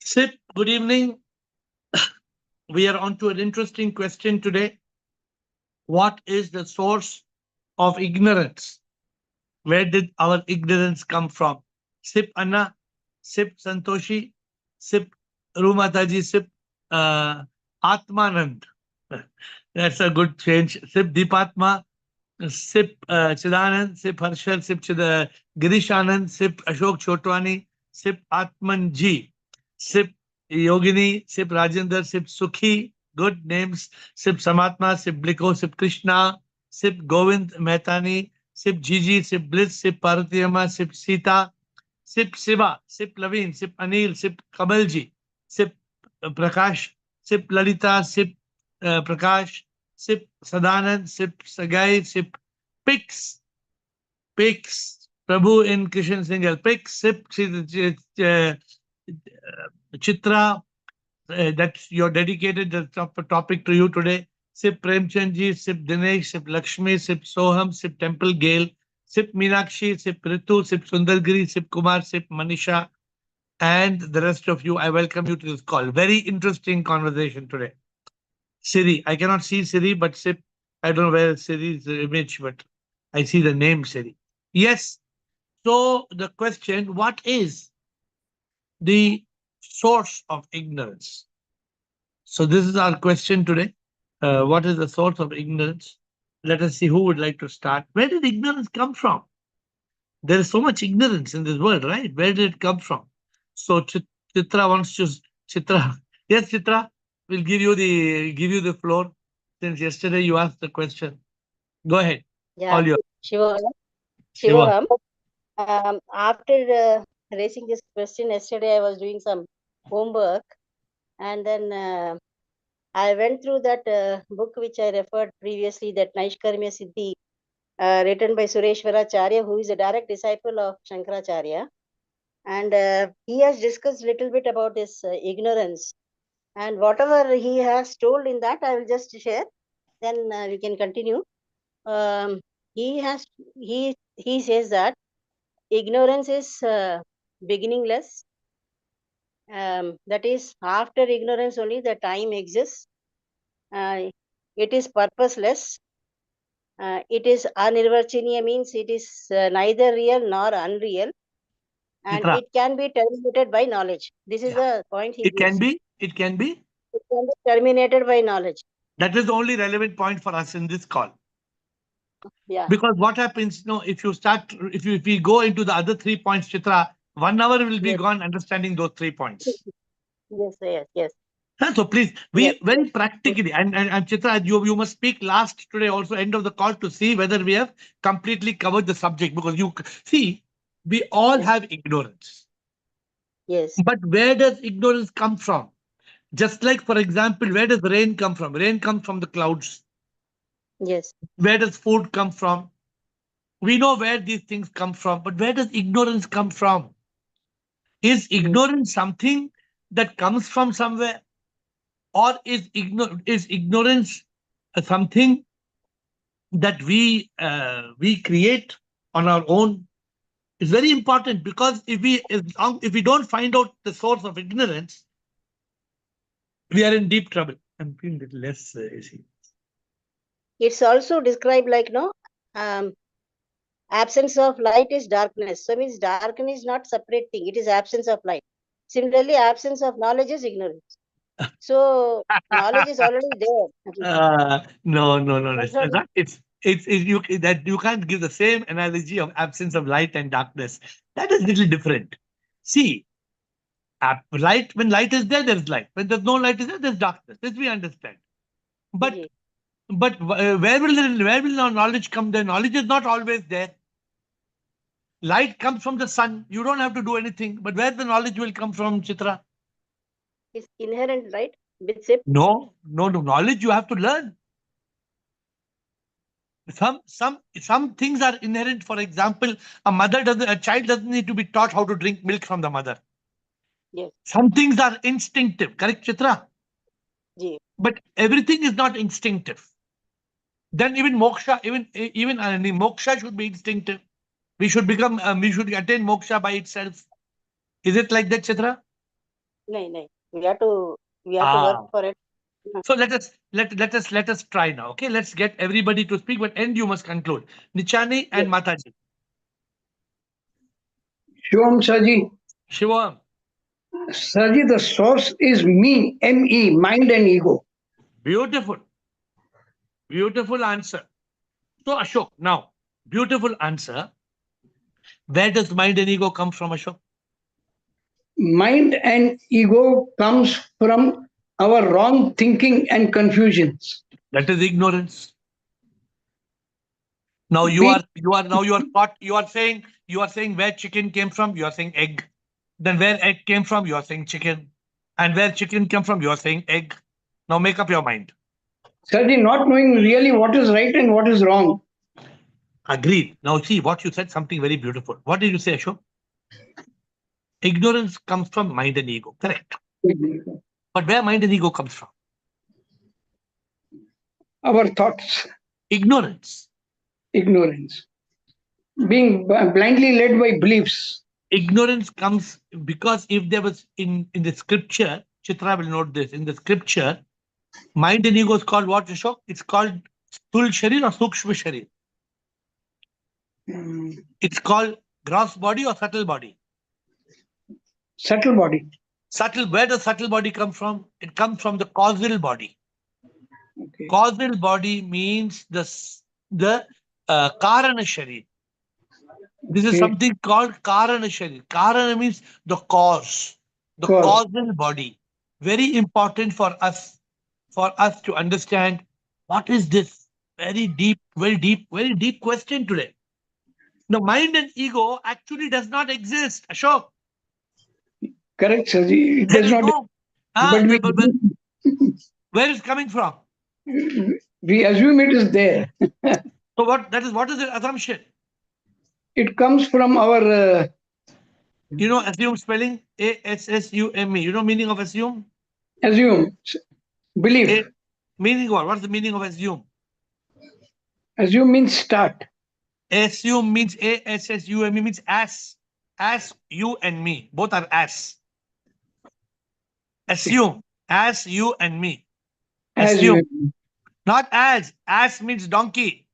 Sip, good evening. We are on to an interesting question today. What is the source of ignorance? Where did our ignorance come from? Sip Anna, Sip Santoshi, Sip Rumataji, Sip Atmanand. That's a good change. Sip Deepatma, Sip Chidanand, Sip Harshal, Sip Girish Anand, Sip Ashok Chotwani, Sip Atman Ji, Sip Yogini, Sip Rajendra, Sip Sukhi, good names, Sip Samatma, Sip Bliko, Sip Krishna, Sip Govind Mehtani, Sip Gigi, Sip Bliss, Sip Paratiyama, Sip Sita, Sip Siva, Sip Laveen, Sip Anil, Sip Kamalji, Sip Prakash, Sip Lalita, Sip Prakash, Sip Sadanand, Sip Sagai, Sip Pix, Pix, Prabhu in Kishan Single, Pix, Sip Chitra, that's your dedicated topic to you today. Sip Premchandji, Sip Dinesh, Sip Lakshmi, Sip Soham, Sip Temple Gale, Sip Meenakshi, Sip Ritu, Sip Sundargiri, Sip Kumar, Sip Manisha, and the rest of you. I welcome you to this call. Very interesting conversation today. Siri, I cannot see Siri, but Sip, I don't know where Siri's image, but I see the name Siri. Yes. So the question, what is the source of ignorance? So this is our question today. What is the source of ignorance? Let us see who would like to start. Where did ignorance come from? There is so much ignorance in this world, right? Where did it come from? So Chitra wants to Chitra. Yes, Chitra, we'll give you the floor. Since yesterday you asked the question. Go ahead. Yeah, All yours. Shiva, Shiva. Shivaham. After raising this question yesterday, I was doing some homework, and then I went through that book which I referred previously, that Naishkarmya Siddhi, written by Sureshwaracharya, who is a direct disciple of Shankaracharya, and he has discussed a little bit about this ignorance, and whatever he has told in that, I will just share. Then we can continue. Um, he has he says that ignorance is beginningless. That is, after ignorance only the time exists. It is purposeless. It is anirvachaniya, means it is neither real nor unreal, and Chitra. it can be terminated by knowledge. This is Yeah. the point he It can gives. be. It can be. It can be terminated by knowledge. That is the only relevant point for us in this call. Yeah. Because what happens, if you start, if we go into the other 3 points, Chitra, 1 hour will be Yes. gone understanding those 3 points. Yes. Yes. Yes. So please, Yes. we very practically, and Chitra, you must speak last today, also end of the call, to see whether we have completely covered the subject. Because you see, we all have ignorance. Yes. But where does ignorance come from? Just like, for example, where does rain come from? Rain comes from the clouds. Yes. Where does food come from? We know where these things come from, but where does ignorance come from? Is Yes. ignorance something that comes from somewhere, or is ignorance something that we create on our own? It's very important, because if we don't find out the source of ignorance, we are in deep trouble. I'm feeling a little less easy. It's also described like um, absence of light is darkness. So means darkness is not separate thing. It is absence of light. Similarly, absence of knowledge is ignorance. So knowledge is already there. No. That's what. It's you that you can't give the same analogy of absence of light and darkness. That is little different. See, light, when light is there, there's light. When there's no light is there, there's darkness. This we understand. But Yes. where will our knowledge come there? Knowledge is not always there. Light comes from the sun. You don't have to do anything. But where the knowledge will come from, Chitra? It's inherent, right? With SIP. No. Knowledge you have to learn. Some things are inherent. For example, a child doesn't need to be taught how to drink milk from the mother. Yes. Some things are instinctive, correct, Chitra? Yes. But everything is not instinctive. Then even moksha should be instinctive. We should become, we should attain moksha by itself. Is it like that, Chitra? No. We have to work for it. So let us try now. Okay, let's get everybody to speak, but end you must conclude. Nichani and Mataji. Shivam Saji, Shivam. Saji, the source is me, M-E, mind and ego. Beautiful. Beautiful answer. So Ashok, now, beautiful answer. Where does mind and ego come from, Ashok? Mind and ego comes from our wrong thinking and confusions. That is ignorance. Now you are saying where chicken came from, you are saying egg. Then where egg came from, you are saying chicken. And where chicken came from, you are saying egg. Now make up your mind. Saji, not knowing really what is right and what is wrong. Agreed. Now see what you said, something very beautiful. What did you say, Ashok? Ignorance comes from mind and ego. Correct. But where mind and ego comes from? Our thoughts. Ignorance. Ignorance. Being blindly led by beliefs. Ignorance comes because if there was in the scripture, Chitra will note this, in the scripture, mind and ego is called what, Ashok? It's called Sthul Sharir or Sukshma Sharir. It's called gross body or subtle body? Subtle body. Subtle. Where does subtle body come from? It comes from the causal body. Okay. Causal body means the Karana Sharir. This is something called Karana Sharir. Karana means the cause, the causal body. Very important for us to understand what is this very deep question today. The mind and ego actually does not exist, Ashok. Correct, Saji. It does not. But where is it coming from? We assume it is there. So what is the assumption? It comes from our. Assume spelling ASSUME. You know meaning of assume? Assume. Belief. Meaning what? What's the meaning of assume? Assume means start. Assume means ASSUME means as. As you and me. Both are as. Assume. As you and me. Assume. Not as. As means donkey.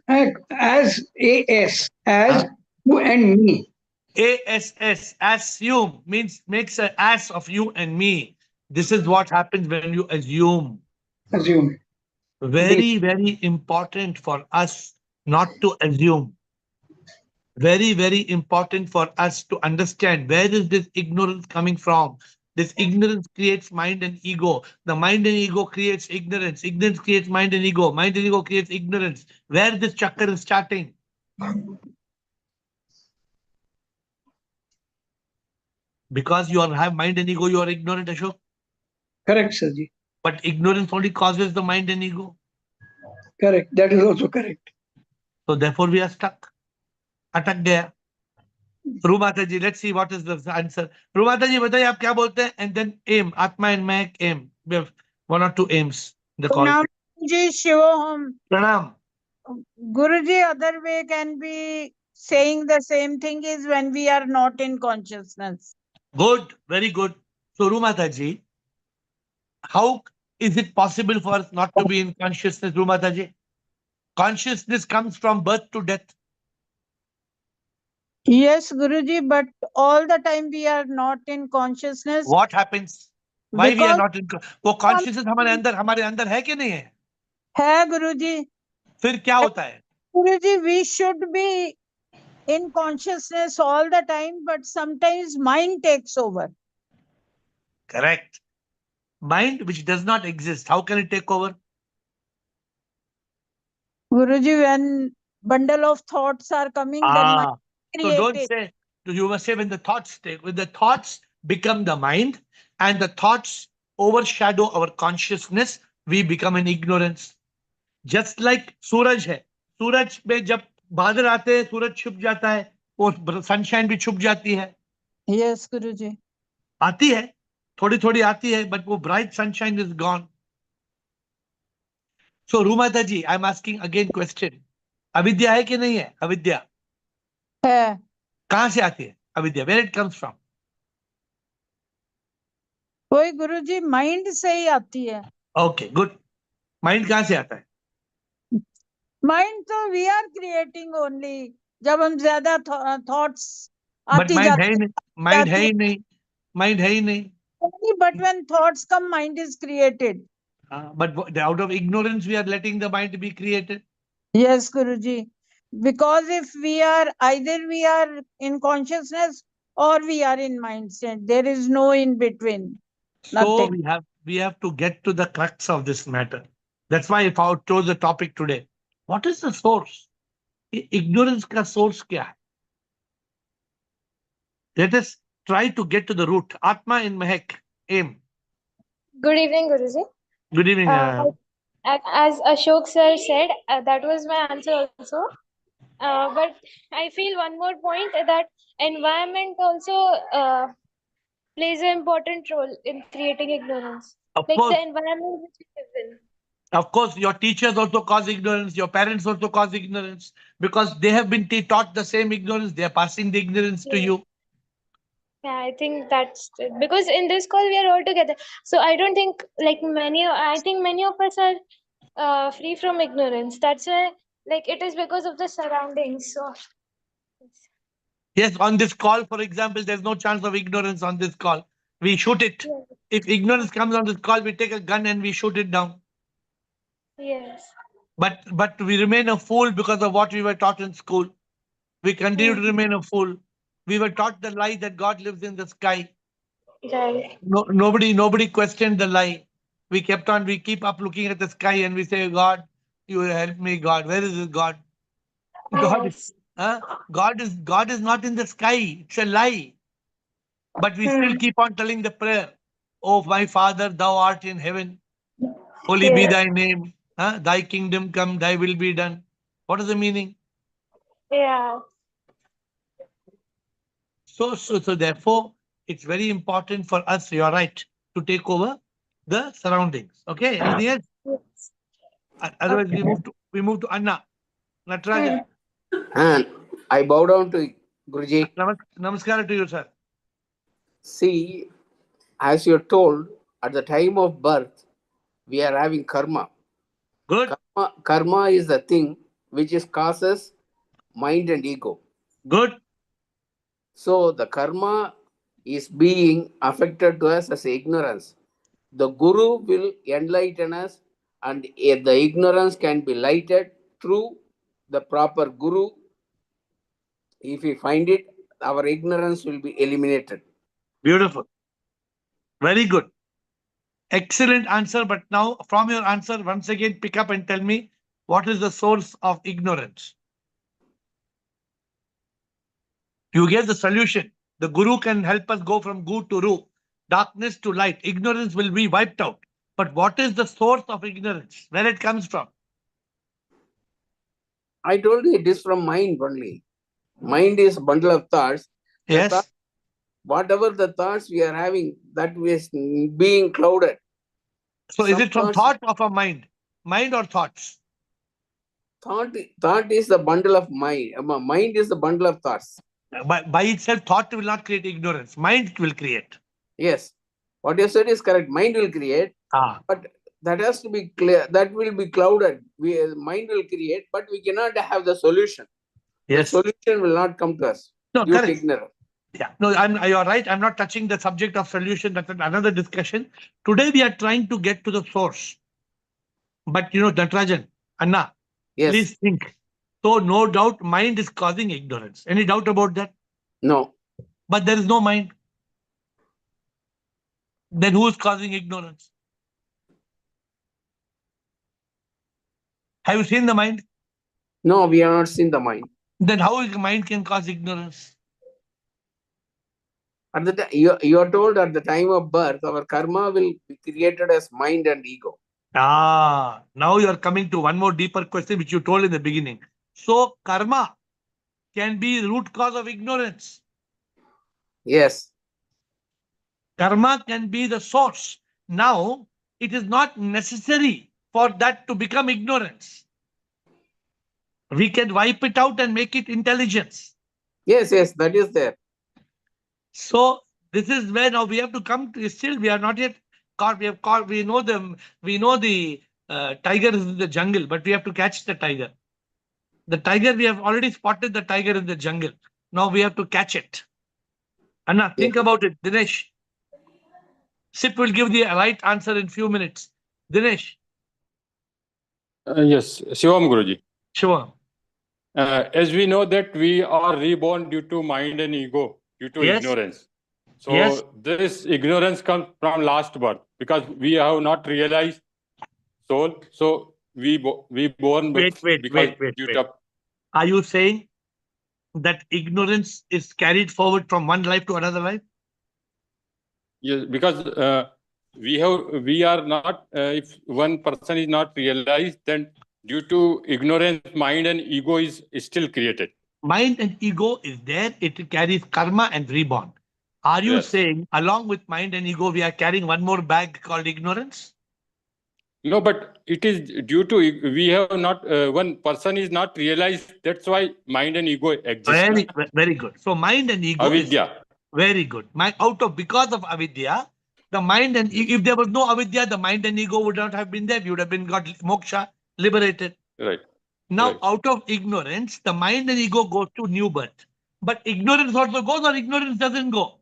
As AS. As you and me. ASS. Assume means makes an ass of you and me. This is what happens when you assume. Assume. Very, very important for us not to assume. Very, very important for us to understand where is this ignorance coming from. This ignorance creates mind and ego. The mind and ego creates ignorance. Ignorance creates mind and ego. Mind and ego creates ignorance. Where this chakra is starting? Because you have mind and ego, you are ignorant, Ashok. Correct, Saji. But ignorance only causes the mind and ego. Correct. That is also correct. So therefore we are stuck. Atak gaya. Rumata ji, let's see what is the answer. Rumata ji, बताइए आप क्या बोलते हैं? And then aim. Atma and Mac aim. We have 1 or 2 aims. The call. Pranam ji, Shivoham. Pranam. Guruji, other way can be saying the same thing is when we are not in consciousness. Good. Very good. So Rumata ji, how is it possible for us not to be in consciousness, Rumata ji? Consciousness comes from birth to death. Yes, Guruji, but all the time we are not in consciousness. What happens? Why we are not in? वो consciousness हमारे अंदर है कि नहीं है? है गुरुजी. फिर क्या होता है? Guruji, we should be in consciousness all the time, but sometimes mind takes over. Correct. Mind which does not exist, how can it take over? Guruji, when bundle of thoughts are coming, then mind so don't say, you must say when the thoughts become the mind and the thoughts overshadow our consciousness, we become in ignorance. Just like सूरज है, सूरज में जब बादल आते हैं सूरज छुप जाता है, वो सनशाइन भी छुप जाती है. Yes, Guruji. आती है, थोड़ी आती है, but वो bright sunshine is gone. So Rumata ji, I'm asking again question. अविद्या है कि नहीं है? अविद्या. है। कहाँ से आती है अविद्या? Where it comes from? वही गुरुजी माइंड से ही आती है। Okay, good. माइंड कहाँ से आता है? माइंड तो वी आर क्रिएटिंग ओनली, जब हम ज्यादा थॉट्स बट आती माइंड है ही जाती नहीं, माइंड है जाती ही नहीं, माइंड है ही नहीं. only, but when thoughts come, mind is created. But out of ignorance, we are letting the mind be created. Yes, Guruji. Because if we are either we are in consciousness or we are in mindset, there is no in between. So Nothing. we have to get to the crux of this matter. That's why I chose the topic today. What is the source? Ignorance का source क्या है? Let us try to get to the root. Atma in Mehak. Aim. Good evening, Guruji. Good evening. As Ashok sir said, that was my answer also. But I feel one more point that environment also plays an important role in creating ignorance. Of Like course, the environment which we live in. of course, your teachers also cause ignorance. Your parents also cause ignorance because they have been taught the same ignorance. They are passing the ignorance to Yeah. you. Yeah, I think that's it. Because in this call we are all together. So I don't think I think many of us are free from ignorance. That's why like it is because of the surroundings. So Yes, on this call, for example, there's no chance of ignorance on this call. We shoot it. yeah. If ignorance comes on this call, we take a gun and we shoot it down. Yes. But we remain a fool because of what we were taught in school. We continue to remain a fool. We were taught the lie that God lives in the sky. Right. No, nobody questioned the lie. We keep up looking at the sky and we say, God, you help me, God. Where is this God? God, Yes. God is not in the sky. It's a lie. But we still keep on telling the prayer. Oh, my Father, thou art in heaven. Holy be Yes. thy name. Thy kingdom come, thy will be done. What is the meaning? Yeah. So therefore, it's very important for us, you're right, to take over the surroundings. Okay, anything else? Yes. Otherwise, Okay. we move to Anna. Natarajan. And I bow down to Guruji. Namaskar to you, sir. See, as you're told, at the time of birth, we are having karma. Good, Karma is the thing which is causes mind and ego. good. So the karma is being affected to us as ignorance. The Guru will enlighten us, and if the ignorance can be lighted through the proper Guru. If we find it, our ignorance will be eliminated. Beautiful. Very good. Excellent answer. But now, from your answer, once again, pick up and tell me what is the source of ignorance? You gave the solution. The Guru can help us go from Gu to Ru, darkness to light. Ignorance will be wiped out. But what is the source of ignorance? Where it comes from? I told you it is from mind only. Mind is a bundle of thoughts. The Yes. whatever the thoughts we are having, that is being clouded. So is Some it from thought of a mind? Mind or thoughts? Thought is the bundle of mind. Mind is the bundle of thoughts. By itself, thought will not create ignorance. Mind will create. Yes. What you said is correct. Mind will create, but that has to be clear. That will be clouded. Mind will create, but we cannot have the solution. Yes. The solution will not come to us. No, due to correct. ignorance. Yeah, no, you're right. I'm not touching the subject of solution. That's another discussion. Today we are trying to get to the source. But Natarajan, Anna, Yes. please think. So no doubt mind is causing ignorance. Any doubt about that? No. But there is no mind. Then who is causing ignorance? Have you seen the mind? No, we have not seen the mind. Then how mind can cause ignorance? At the you are told at the time of birth, our karma will be created as mind and ego. Now you are coming to one more deeper question which you told in the beginning. So karma can be the root cause of ignorance. Yes. Karma can be the source. Now, it is not necessary for that to become ignorance. We can wipe it out and make it intelligence. Yes, yes, that is there. So this is where now we have to come to. Still, we are not yet caught. We have caught. We know them. We know the tiger is in the jungle, but we have to catch the tiger. The tiger. We have already spotted the tiger in the jungle. Now we have to catch it. Anna, think Yes. about it. Dinesh, Sip will give the right answer in few minutes. Dinesh, Yes, Shivam Guruji. sure. As we know that we are reborn due to mind and ego, due to Yes. ignorance. Yes. So this ignorance comes from last birth because we have not realized soul. So we born Wait, wait, because wait, wait, due wait. to Are you saying that ignorance is carried forward from one life to another life? yes, because we are not if one person is not realized, then due to ignorance, mind and ego is still created. Mind and ego is there. It carries karma and reborn. Are you Yes. saying along with mind and ego, we are carrying one more bag called ignorance? No, but it is due to we have not one person is not realized. That's why mind and ego exist. Very good. So mind and ego is Avidya. very good. Because of avidya, the mind and if there was no avidya, the mind and ego would not have been there. We would have been got moksha, liberated. Right. Now, Right. out of ignorance, the mind and ego goes to new birth. But ignorance also goes or ignorance doesn't go?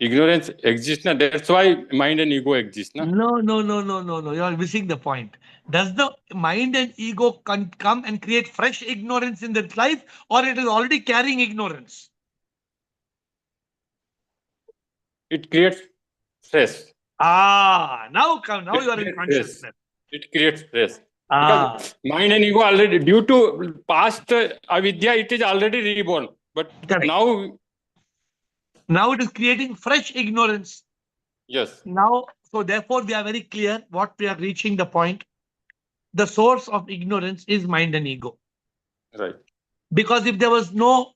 Ignorance exists. Na? That's why mind and ego exist. Na? No. You are missing the point. Does the mind and ego come and create fresh ignorance in its life, or it is already carrying ignorance? It creates stress. Now It you are in creates consciousness. stress. It creates stress. Ah, Because mind and ego already, due to past avidya, it is already reborn. But correct. now, It is creating fresh ignorance. yes, Now, so therefore, we are very clear what we are reaching the point. The source of ignorance is mind and ego. right. Because if there was no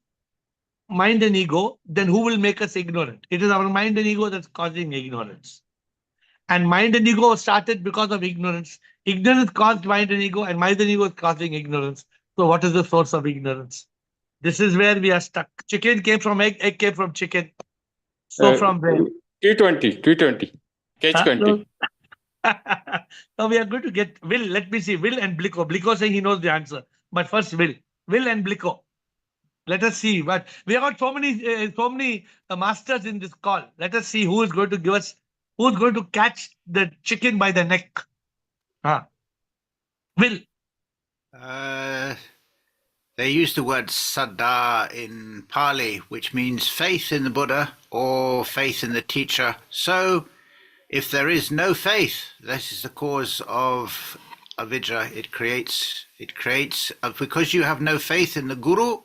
mind and ego, then who will make us ignorant? It is our mind and ego that's causing ignorance. And mind and ego started because of ignorance. Ignorance caused mind and ego, and mind and ego is causing ignorance. So, what is the source of ignorance? This is where we are stuck. Chicken came from egg, egg came from chicken. So, from where? T20, catch Huh? 20. Now we are going to get Will. Let me see. Will and Blico. Blico saying he knows the answer. But first, Will. Will and Blico. Let us see. But we have got so many masters in this call. Let us see who is going to give us, who is going to catch the chicken by the neck. Will. They use the word Saddha in Pali, which means faith in the Buddha or faith in the teacher. So, if there is no faith, this is the cause of avidya. It creates because you have no faith in the Guru,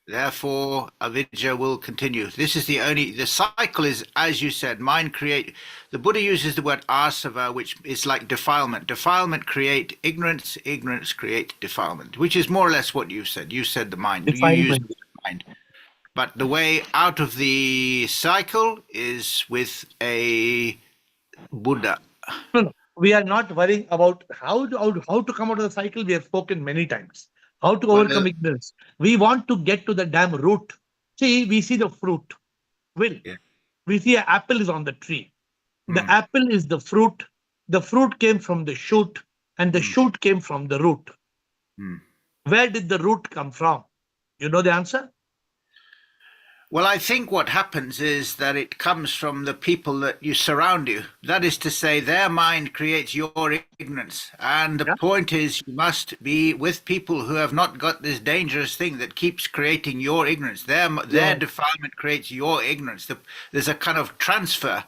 therefore avidya will continue. This is the cycle is, as you said, mind create. The Buddha uses the word asava, which is like defilement. Defilement create ignorance, ignorance create defilement, which is more or less what you said. You said the mind. You use the mind. But the way out of the cycle is with a Buddha. No. We are not worrying about how to come out of the cycle. We have spoken many times. How to overcome ignorance. We want to get to the damn root. See, we see the fruit. Will. Yeah. We see an apple is on the tree. The apple is the fruit. The fruit came from the shoot, and the shoot came from the root. Where did the root come from? You know the answer? Well, I think what happens is that it comes from the people that you surround you. That is to say, their mind creates your ignorance. And the point is, you must be with people who have not got this dangerous thing that keeps creating your ignorance. Their defilement creates your ignorance. There's a kind of transfer.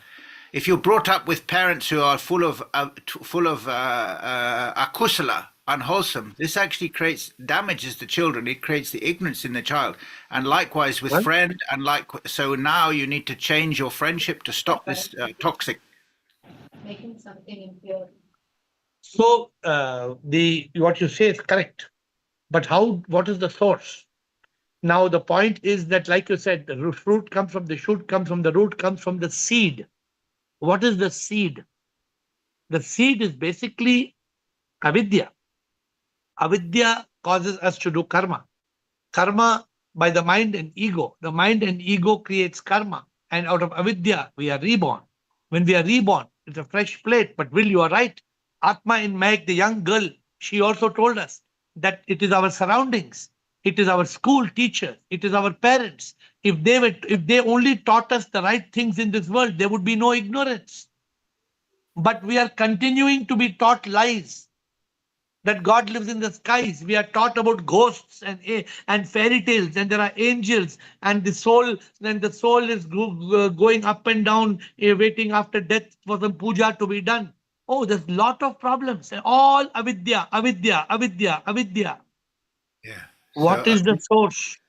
If you're brought up with parents who are full of akusala, unwholesome, this actually damages the children. It creates the ignorance in the child, and likewise with friend, and so now you need to change your friendship to stop this toxic. Making something impure. So what you say is correct, but what is the source? Now the point is that, like you said, the fruit comes from the shoot, comes from the root, comes from the seed. What is the seed? The seed is basically avidya. Avidya causes us to do karma. Karma by the mind and ego. The mind and ego creates karma. And out of avidya, we are reborn. When we are reborn, it's a fresh plate. But Will, you are right. Atma in Meg, the young girl, she also told us that it is our surroundings. It is our school teachers. It is our parents. If they only taught us the right things in this world, there would be no ignorance. But we are continuing to be taught lies that God lives in the skies. We are taught about ghosts and fairy tales, and there are angels, and the soul is going up and down, waiting after death for some puja to be done. Oh, there's a lot of problems. All avidya, avidya, avidya, avidya. Yeah. What So is the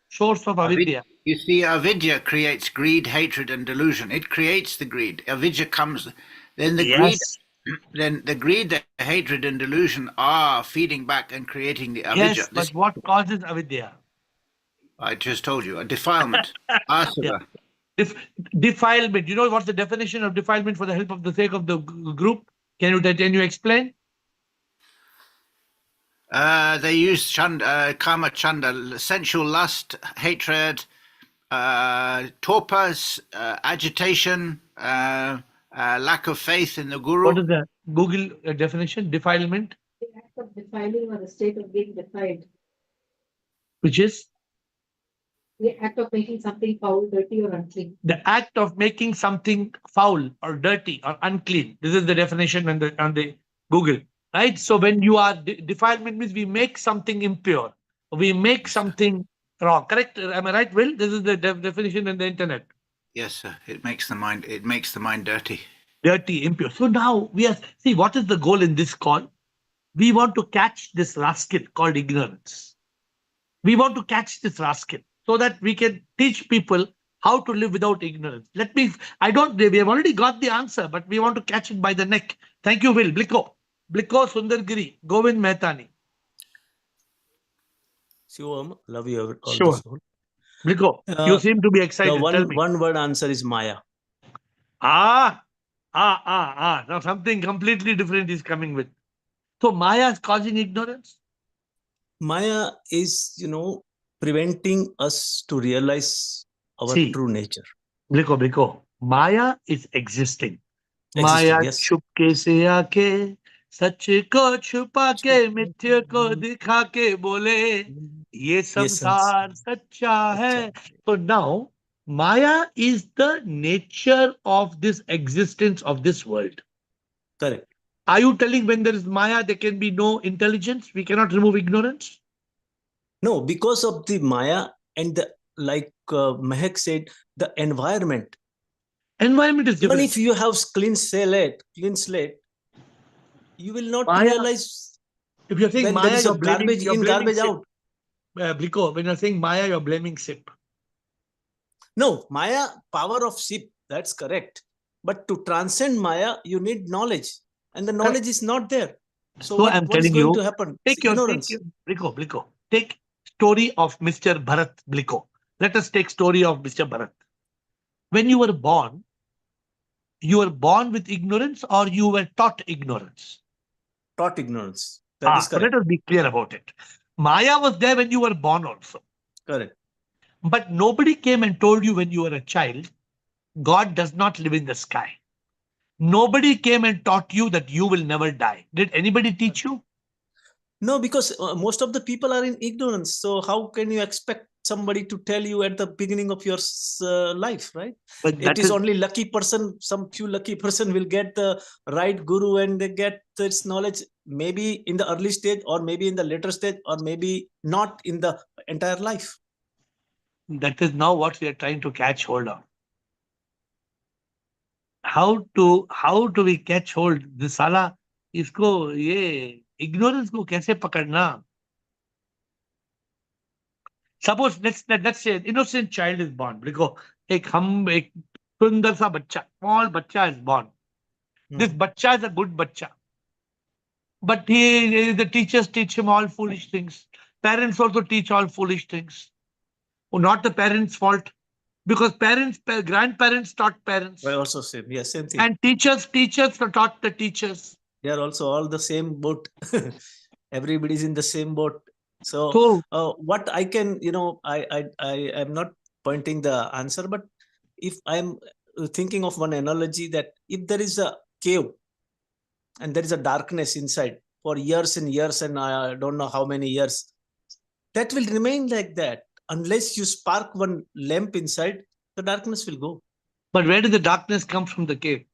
source of avidya? you see, avidya creates greed, hatred, and delusion. It creates the greed. Avidya comes, then the greed, Yes, then the greed, the hatred, and delusion are feeding back and creating the avidya. yes, but what causes avidya? I just told you, a defilement, Yeah. asava. Defilement. You know what's the definition of defilement for the help of the sake of the group? Can you explain? They use kama chanda, sensual lust, hatred, torpor, agitation, lack of faith in the guru. What is the Google definition? Defilement, The act of defiling or the state of being defiled. which is The act of making something foul, dirty, or unclean. the act of making something foul or dirty or unclean. This is the definition on the Google, right? So when you are defilement means we make something impure, we make something wrong. Correct? Am I right, Will? This is the definition in the internet. Yes, sir. It makes the mind dirty. Dirty, impure. So now see what is the goal in this call? We want to catch this rascal called ignorance. We want to catch this rascal so that we can teach people how to live without ignorance. We have already got the answer, but we want to catch it by the neck. Thank you, Will. Bliko, Sundargiri, Govind Mehtani. Shivam, love you all Sure. the soul. Bliko, you seem to be excited. The Tell me. one word answer is Maya. Now something completely different is coming with. So Maya is causing ignorance? Maya is, preventing us to realize our true nature. Bliko, Maya is existing. Maya yes. chupke se aake, सच को छुपा के मिथ्य को दिखा के बोले ये संसार सच्चा है. So now Maya is the nature of this existence of this world. Correct. Are you telling when there is Maya there can be no intelligence? We cannot remove ignorance? No, because of the Maya and like Mehak said, the environment. Environment is different. Even if you have clean slate, you will not realize. If you're saying Maya, you're blaming garbage in, garbage out. Bliko, when you're saying Maya, you're blaming SIP. No, Maya, power of SIP, that's correct. But to transcend Maya, you need knowledge. And the knowledge is not there. So I'm what's telling going you, to happen? Bliko, take story of Mr. Bharat Bliko. Let us take story of Mr. Bharat. When you were born with ignorance or you were taught ignorance? Taught ignorance. That is correct. Let us be clear about it. Maya was there when you were born also. Correct. But nobody came and told you when you were a child, God does not live in the sky. Nobody came and taught you that you will never die. Did anybody teach you? No, because most of the people are in ignorance. So how can you expect somebody to tell you at the beginning of your life, right? But it is only lucky person, some few lucky person will get the right guru and they get this knowledge maybe in the early stage or maybe in the later stage or maybe not in the entire life. That is now what we are trying to catch hold of. How do we catch hold? This sala, isko ye ignorance ko kaise pakadna? Suppose let's say an innocent child is born. Because ek sundar sa bachcha, small bachcha is born. This bachcha is a good bachcha. But the teachers teach him all foolish things. Parents also teach all foolish things. Not the parents' fault. Because grandparents taught parents. I also same thing. And teachers taught the teachers. They are also all the same boat. Everybody's in the same boat. So what I can, I am not pointing the answer, but if I'm thinking of one analogy, that if there is a cave and there is a darkness inside for years and years, and I don't know how many years, that will remain like that unless you spark one lamp inside, the darkness will go. But where did the darkness come from the cave?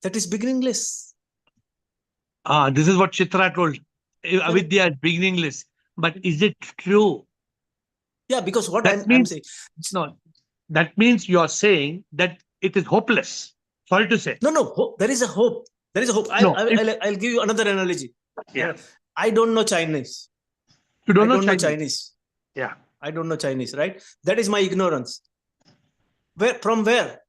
That is beginningless. This is what Chitra told. Avidya is beginningless. But is it true? Yeah, because what That I'm means, saying. no, that means you are saying that it is hopeless. Sorry to say. No, there is a hope. There is a hope. I'll give you another analogy. Yeah. I don't know Chinese. You don't I know don't know Chinese. Chinese. Yeah. I don't know Chinese, right? That is my ignorance. From where?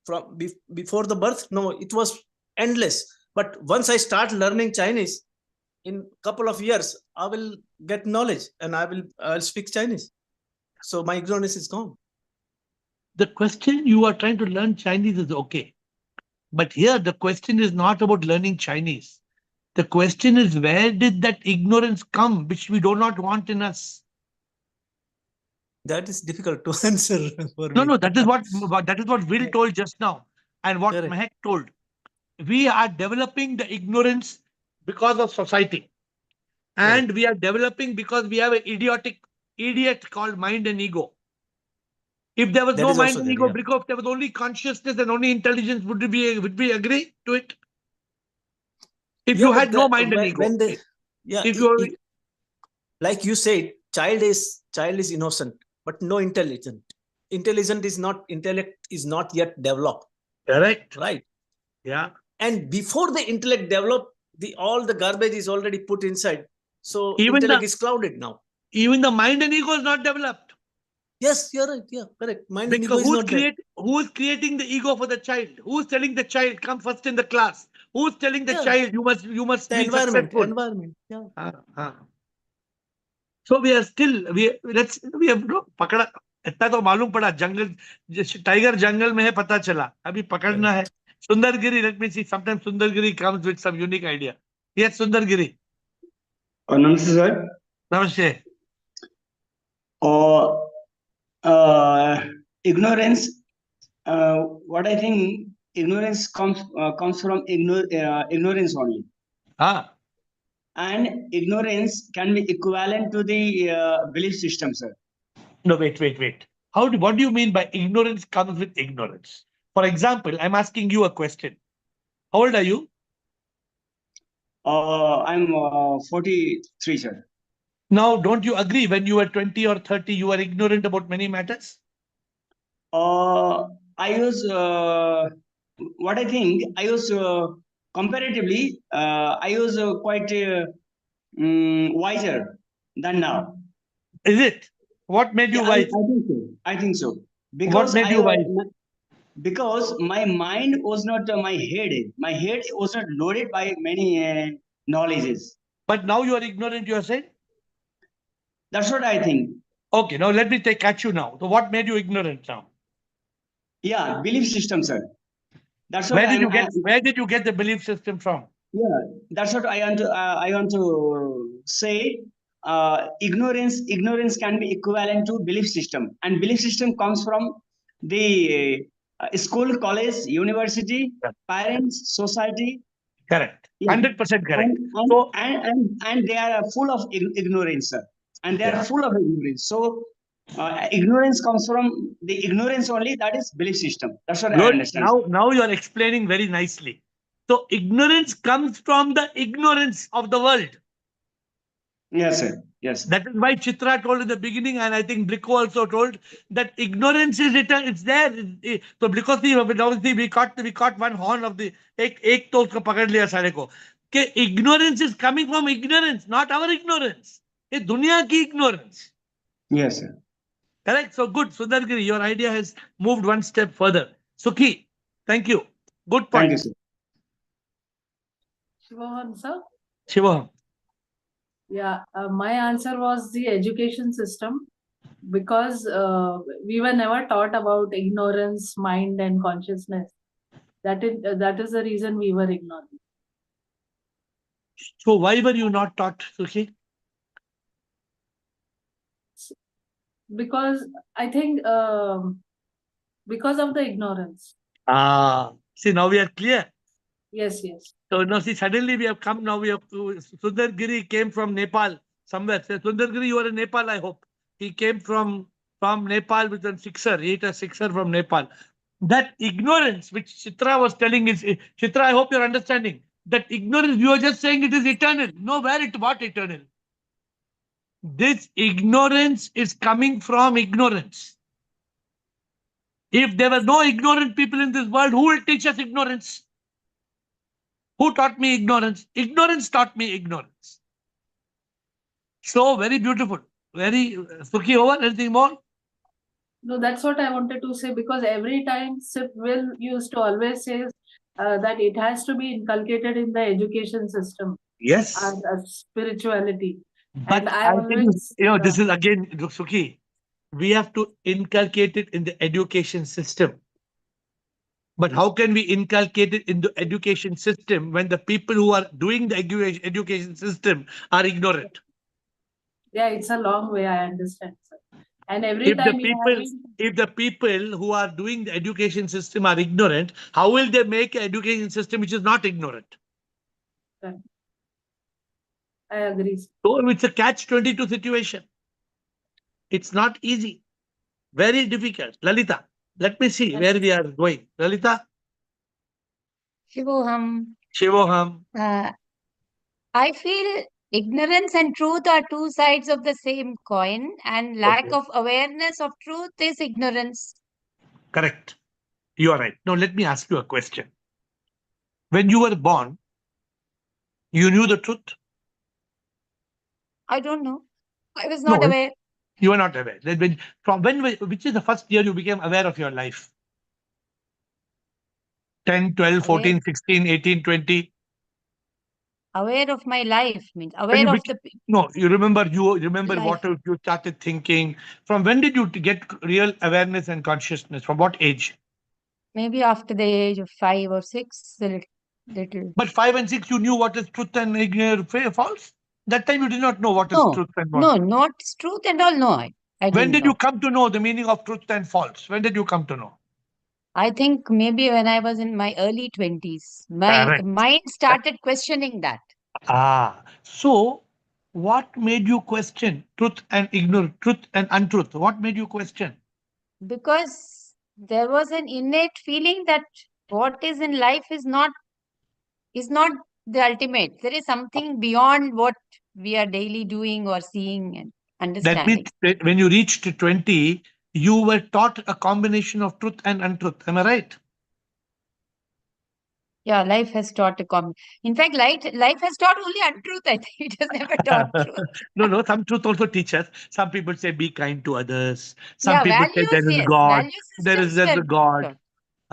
From before the birth? No, it was endless. But once I start learning Chinese, in couple of years, I will get knowledge and I'll speak Chinese. So my ignorance is gone. The question, you are trying to learn Chinese, is okay. But here the question is not about learning Chinese. The question is, where did that ignorance come, which we do not want in us? That is difficult to answer for me. No, that is what Will told just now, and what Correct. Mehak told. We are developing the ignorance because of society, and we are developing because we have an idiot called mind and ego. If there was That no is mind also and there, ego, yeah. because if there was only consciousness and only intelligence, would we agree to it? If Yeah, you but had no mind and ego, when they, yeah, if you like you said, child is innocent, but no intelligent. Intellect is not yet developed. correct, Right. Yeah. And before the intellect develop, all the garbage is already put inside. So Even intellect is clouded now. Even the mind and ego is not developed. Yes, you're right. Yeah, correct. Mind and ego Because is not there. who is creating the ego for the child? Who's telling the child, come first in the class? Who's telling the Yeah. child, you must The be successful? environment. Yeah. So we are still, we have no पकड़ा, इतना तो मालूम पड़ा, जंगल tiger जंगल में है, पता चला, अभी पकड़ना है. Sundargiri, let me see, sometimes Sundargiri comes with some unique idea. Yes, Sundargiri. Namaste, sir. Namaste. Ignorance. What I think, ignorance comes from ignorance only. And ignorance can be equivalent to the belief system, sir. No, wait. What do you mean by ignorance comes with ignorance? For example, I'm asking you a question. How old are you? I'm 43, sir. Now, don't you agree when you were 20 or 30, you were ignorant about many matters? I was, what I think, I was comparatively, I was quite wiser than now. Is it? What made you wise? I think so. What made you wise? Because my mind was not my head. My head was not loaded by many knowledges. But now you are ignorant, you are saying? That's what I think. Okay, now let me catch you now. So what made you ignorant now? Yeah, belief system, sir. That's what where did you get the belief system from? Yeah, that's what I want to say. Ignorance can be equivalent to belief system, and belief system comes from the school, college, university, parents, society. Correct. 100% correct. And they are full of ignorance, sir. And they are full of ignorance. So ignorance comes from the ignorance only. That is belief system. That's what I understand. Now you are explaining very nicely. So ignorance comes from the ignorance of the world. Yes, sir. Yes. That is why Chitra told in the beginning, and I think Bliko also told, that ignorance is written. It's there. So because obviously we caught one horn of the ek to usko pakad liya sare ko. Ignorance is coming from ignorance, not our ignorance. It's dunya ki ignorance. Yes, sir. Correct. So good, Sundargiri, your idea has moved one step further. Sukhi, thank you. Good point. Thank you, sir. Shivoham, sir. Shivoham. Yeah, my answer was the education system, because we were never taught about ignorance, mind, and consciousness. That is the reason we were ignored. So why were you not taught, Sukhi? Because I think because of the ignorance. See, now we are clear. Yes, yes. So now see, suddenly we have come, now we have to, Sundargiri came from Nepal somewhere. So, Sundargiri, you are in Nepal, I hope. He came from Nepal with a sixer. He ate a sixer from Nepal. That ignorance which Chitra was telling is, Chitra, I hope you're understanding. That ignorance, you are just saying it is eternal. No, what eternal? This ignorance is coming from ignorance. If there were no ignorant people in this world, who will teach us ignorance? Who taught me ignorance? Ignorance taught me ignorance. So very beautiful. Very Sukhi, over. Anything more? No, that's what I wanted to say, because every time Sip Will used to always say that it has to be inculcated in the education system. Yes. As spirituality. But And I I think, always, this is again, Sukhi, we have to inculcate it in the education system. But how can we inculcate it in the education system when the people who are doing the education system are ignorant? yeah, it's a long way, I understand, sir. And every If time the people who are doing the education system are ignorant, how will they make an education system which is not ignorant? I agree. So it's a catch-22 situation. It's not easy. Very difficult. Lalita, let me see where we are going. Lalita? Shivoham. Shivoham. I feel ignorance and truth are two sides of the same coin, and lack of awareness of truth is ignorance. Correct. You are right. Now, let me ask you a question. When you were born, you knew the truth? I don't know. I was not aware. You were not aware. Which is the first year you became aware of your life? 10, 12, 14, 16, 18, 20? Aware of my life means aware of the. No, you remember life. What you started thinking. From when did you get real awareness and consciousness? From what age? Maybe after the age of 5 or 6, a little. But 5 and 6, you knew what is truth and false? That time you did not know what is truth and false. No, not truth and all. No, I When didn't did know. you come to know the meaning of truth and false? When did you come to know? I think maybe when I was in my early 20s. My Correct. mind started questioning that. So what made you question truth and untruth? What made you question? Because there was an innate feeling that what is in life is not the ultimate. There is something beyond what we are daily doing or seeing and understanding. That means that when you reached 20, you were taught a combination of truth and untruth. Am I right? Yeah, life has taught in fact, life has taught only untruth. I think it has never taught truth. No, some truth also teaches. Some people say be kind to others. Some people say values, there is yes. God. Value There's systems a God.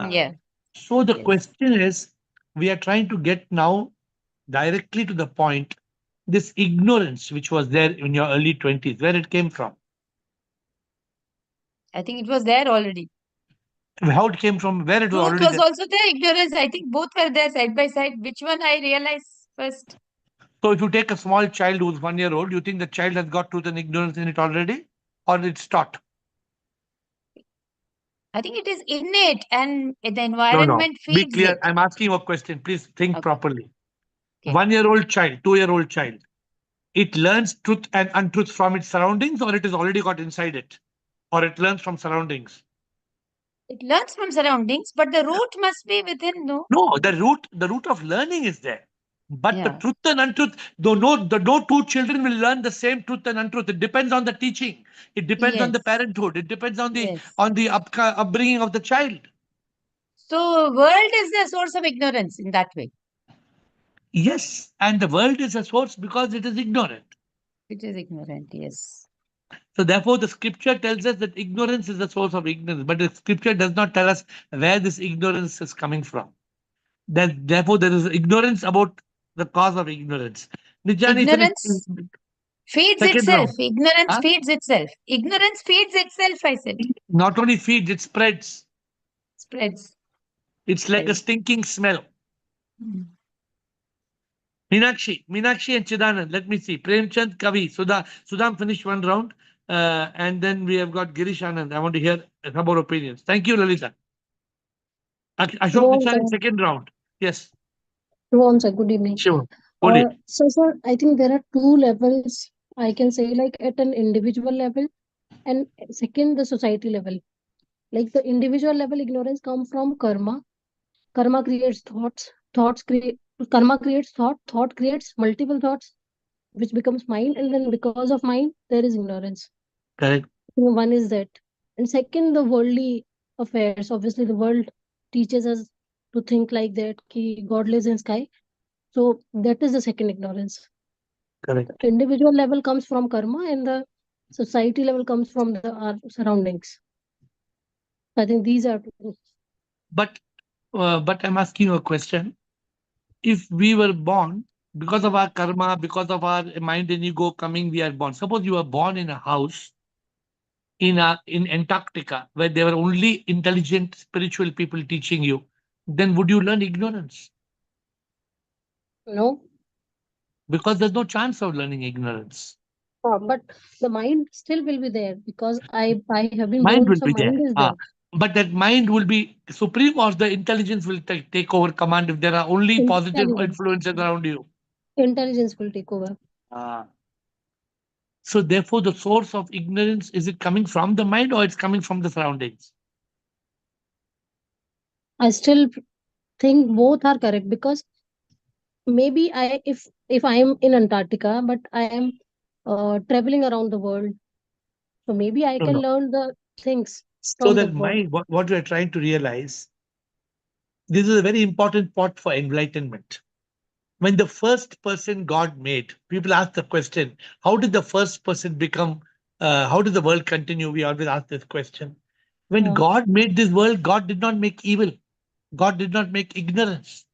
Yeah. So the question is, we are trying to get now directly to the point. This ignorance which was there in your early 20s, where it came from? I think it was there already. How it came from? Where it was already Truth was there? also there. Ignorance, I think both were there side by side. Which one I realize first? So if you take a small child who's 1 year old, you think the child has got truth and ignorance in it already, or it's taught? I think it is innate, and the environment Be feeds clear. it. I'm asking you a question. Please think properly. Okay. 1 year old child, 2 year old child, it learns truth and untruth from its surroundings, or it is already got inside it, or it learns from surroundings? It learns from surroundings, but the root must be within. No, the root of learning is there. But the Yeah. truth and untruth, no two children will learn the same truth and untruth. It depends on the teaching. It depends on the Yes. parenthood. It depends on the Yes. upbringing of the child. So world is the source of ignorance in that way. Yes, and the world is a source because it is ignorant. It is ignorant, yes. So therefore, the scripture tells us that ignorance is the source of ignorance, but the scripture does not tell us where this ignorance is coming from. Therefore, there is ignorance about the cause of ignorance. Nijani Ignorance feeds second itself. round. Ignorance feeds itself. Ignorance feeds itself, I said. Not only feeds, it spreads. Spreads. It's like a stinking smell. Meenakshi and Chidanand. Let me see. Premchand, Kavi, Sudham finished one round. And then we have got Girish Anand. I want to hear some more opinions. Thank you, Lalita. Ashok, this is second round. Yes. Sir, good evening. Sure. So, sir, I think there are two levels. I can say, like at an individual level, and second, the society level. Like the individual level, ignorance comes from karma. Karma creates thoughts. Karma creates thought. Thought creates multiple thoughts, which becomes mind, and then because of mind, there is ignorance. Correct. One is that, and second, the worldly affairs. Obviously, the world teaches us to think like that. Ki God lives in sky. So that is the second ignorance. Correct. The individual level comes from karma, and the society level comes from our surroundings. I think these are two. But I'm asking you a question. If we were born because of our karma, because of our mind and ego coming, we are born. Suppose you were born in a house in Antarctica where there were only intelligent spiritual people teaching you, then would you learn ignorance? No. Because there's no chance of learning ignorance. But the mind still will be there because I have been Mind born, will so be there. mind is there. But that mind will be supreme, or the intelligence will take over command if there are only positive influences around you. Intelligence will take over. So therefore, the source of ignorance, is it coming from the mind or it's coming from the surroundings? I still think both are correct because maybe if I am in Antarctica, but I am traveling around the world, so maybe I can learn the things So from the that world. mind, what we are trying to realize, this is a very important part for enlightenment. When the first person God made, people ask the question, how did the first person become, how did the world continue? We always ask this question. When God made this world, God did not make evil. God did not make ignorance.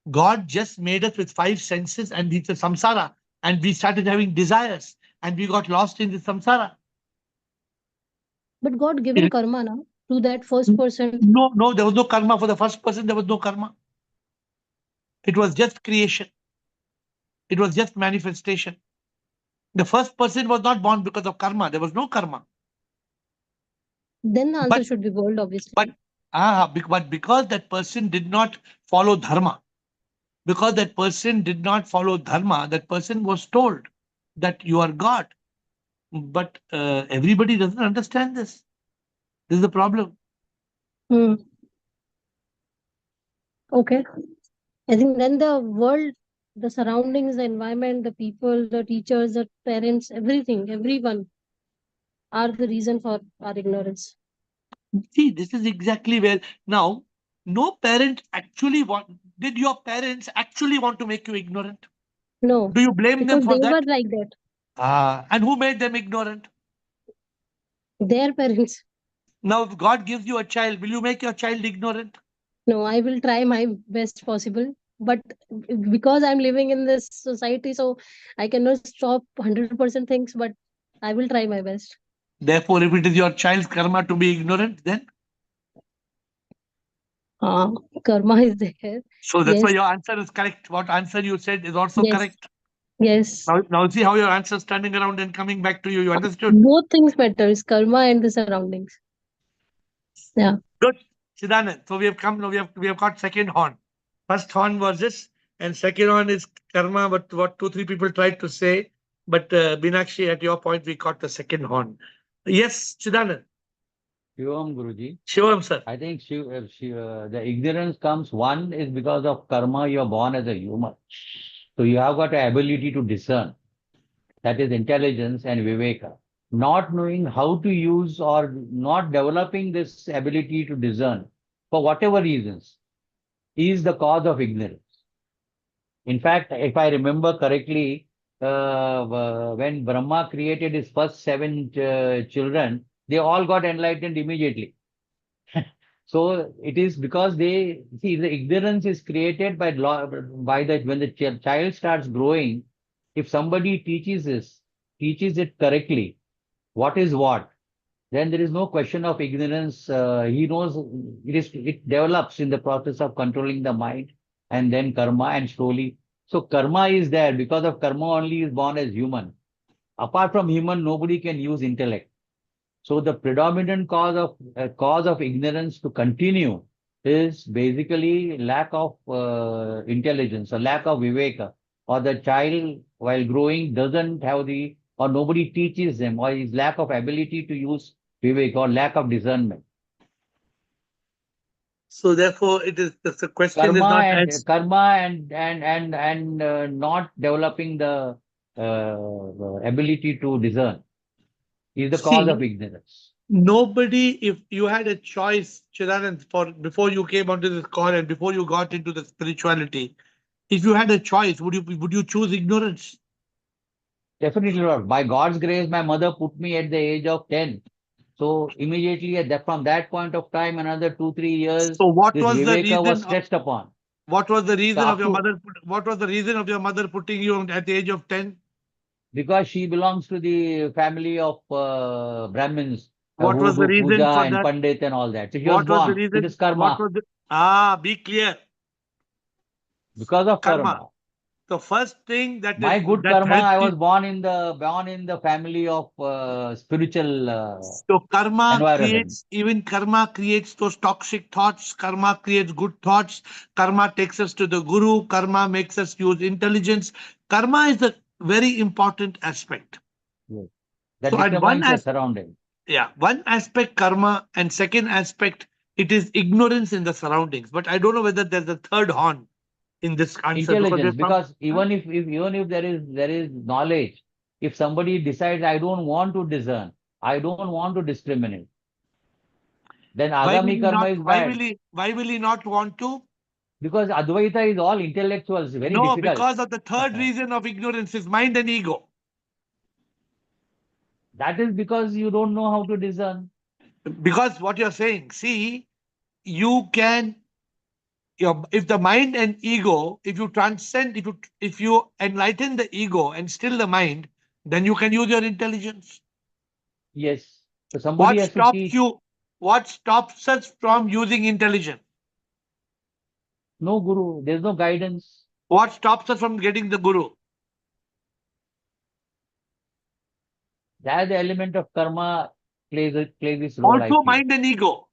God just made us with 5 senses and it's a samsara. And we started having desires and we got lost in the samsara. But God given karma now to that first person. No, there was no karma for the first person. There was no karma. It was just creation. It was just manifestation. The first person was not born because of karma. There was no karma. Then the answer should be world, obviously. But because that person did not follow dharma, because that person did not follow dharma, that person was told that you are God. But everybody doesn't understand this. This is the problem. Okay. I think then the world, the surroundings, the environment, the people, the teachers, the parents, everyone are the reason for our ignorance. See, this is exactly where now no parent actually did your parents actually want to make you ignorant? No. Do you blame them for they that? were like that. And who made them ignorant? Their parents. Now, if God gives you a child, will you make your child ignorant? No, I will try my best possible. But because I'm living in this society, so I cannot stop 100% things, but I will try my best. Therefore, if it is your child's karma to be ignorant, then? Karma is there. So that's why your answer is correct. What answer you said is also correct. Yes. Now see how your answer is turning around and coming back to you. You understood? Both things matters, karma and the surroundings. Yeah. Good. Siddhanand. So we have come now. We have got second horn. First horn was this, and second horn is karma. But what 2-3 people tried to say, but Binakshi, at your point, we got the second horn. Yes, Siddhanand. Shivam Guruji. Shivam, sir. I think the ignorance comes, one is because of karma, you are born as a human. So you have got an ability to discern. That is intelligence and viveka. Not knowing how to use or not developing this ability to discern for whatever reasons is the cause of ignorance. In fact, if I remember correctly, when Brahma created his first 7 children, they all got enlightened immediately. So it is because they see the ignorance is created by when the child starts growing. If somebody teaches it correctly, what is what, then there is no question of ignorance. He knows it develops in the process of controlling the mind and then karma, and slowly So karma is there. Because of karma only is born as human. Apart from human, nobody can use intellect. So the predominant cause of ignorance to continue is basically lack of intelligence, or lack of viveka, or the child while growing doesn't have or nobody teaches them, or his lack of ability to use viveka, or lack of discernment. So therefore, the question is not answered. Karma and not developing the ability to discern is the cause of ignorance. Nobody, if you had a choice, Chidanand, for before you came onto this call and before you got into the spirituality, if you had a choice, would you choose ignorance? Definitely not. By God's grace, my mother put me at the age of 10. So immediately from that point of time, another 2-3 years, So what this was the viveka was reason? stressed upon. What was the reason So of your mother? What was the reason of your mother putting you at the age of 10? Because she belongs to the family of Brahmins What who was the do reason puja for and that? pandit and all that. So she was What was the born. reason? It is karma. Be clear. Because of karma. The first thing that My is good that karma, helps I you. was born in the family of spiritual So karma environment. karma creates those toxic thoughts. Karma creates good thoughts. Karma takes us to the guru. Karma makes us use intelligence. Karma is a very important aspect. Yes. That So at one determines the surrounding. Yeah, one aspect karma, and second aspect it is ignorance in the surroundings. But I don't know whether there's a third horn in this answer, Intelligence, because even if there is knowledge, if somebody decides I don't want to discern, I don't want to discriminate, then agami karma is bad. Why will he not want to? Because Advaita is all intellectuals, very No, difficult. because of the third reason of ignorance is mind and ego. That is because you don't know how to discern. Because what you're saying, see, you can, if the mind and ego, if you transcend, if you enlighten the ego and still the mind, then you can use your intelligence. Yes. So somebody has to teach. What stops us from using intelligence? No guru, there's no guidance. What stops us from getting the guru? That the element of karma plays this role. Also mind and ego.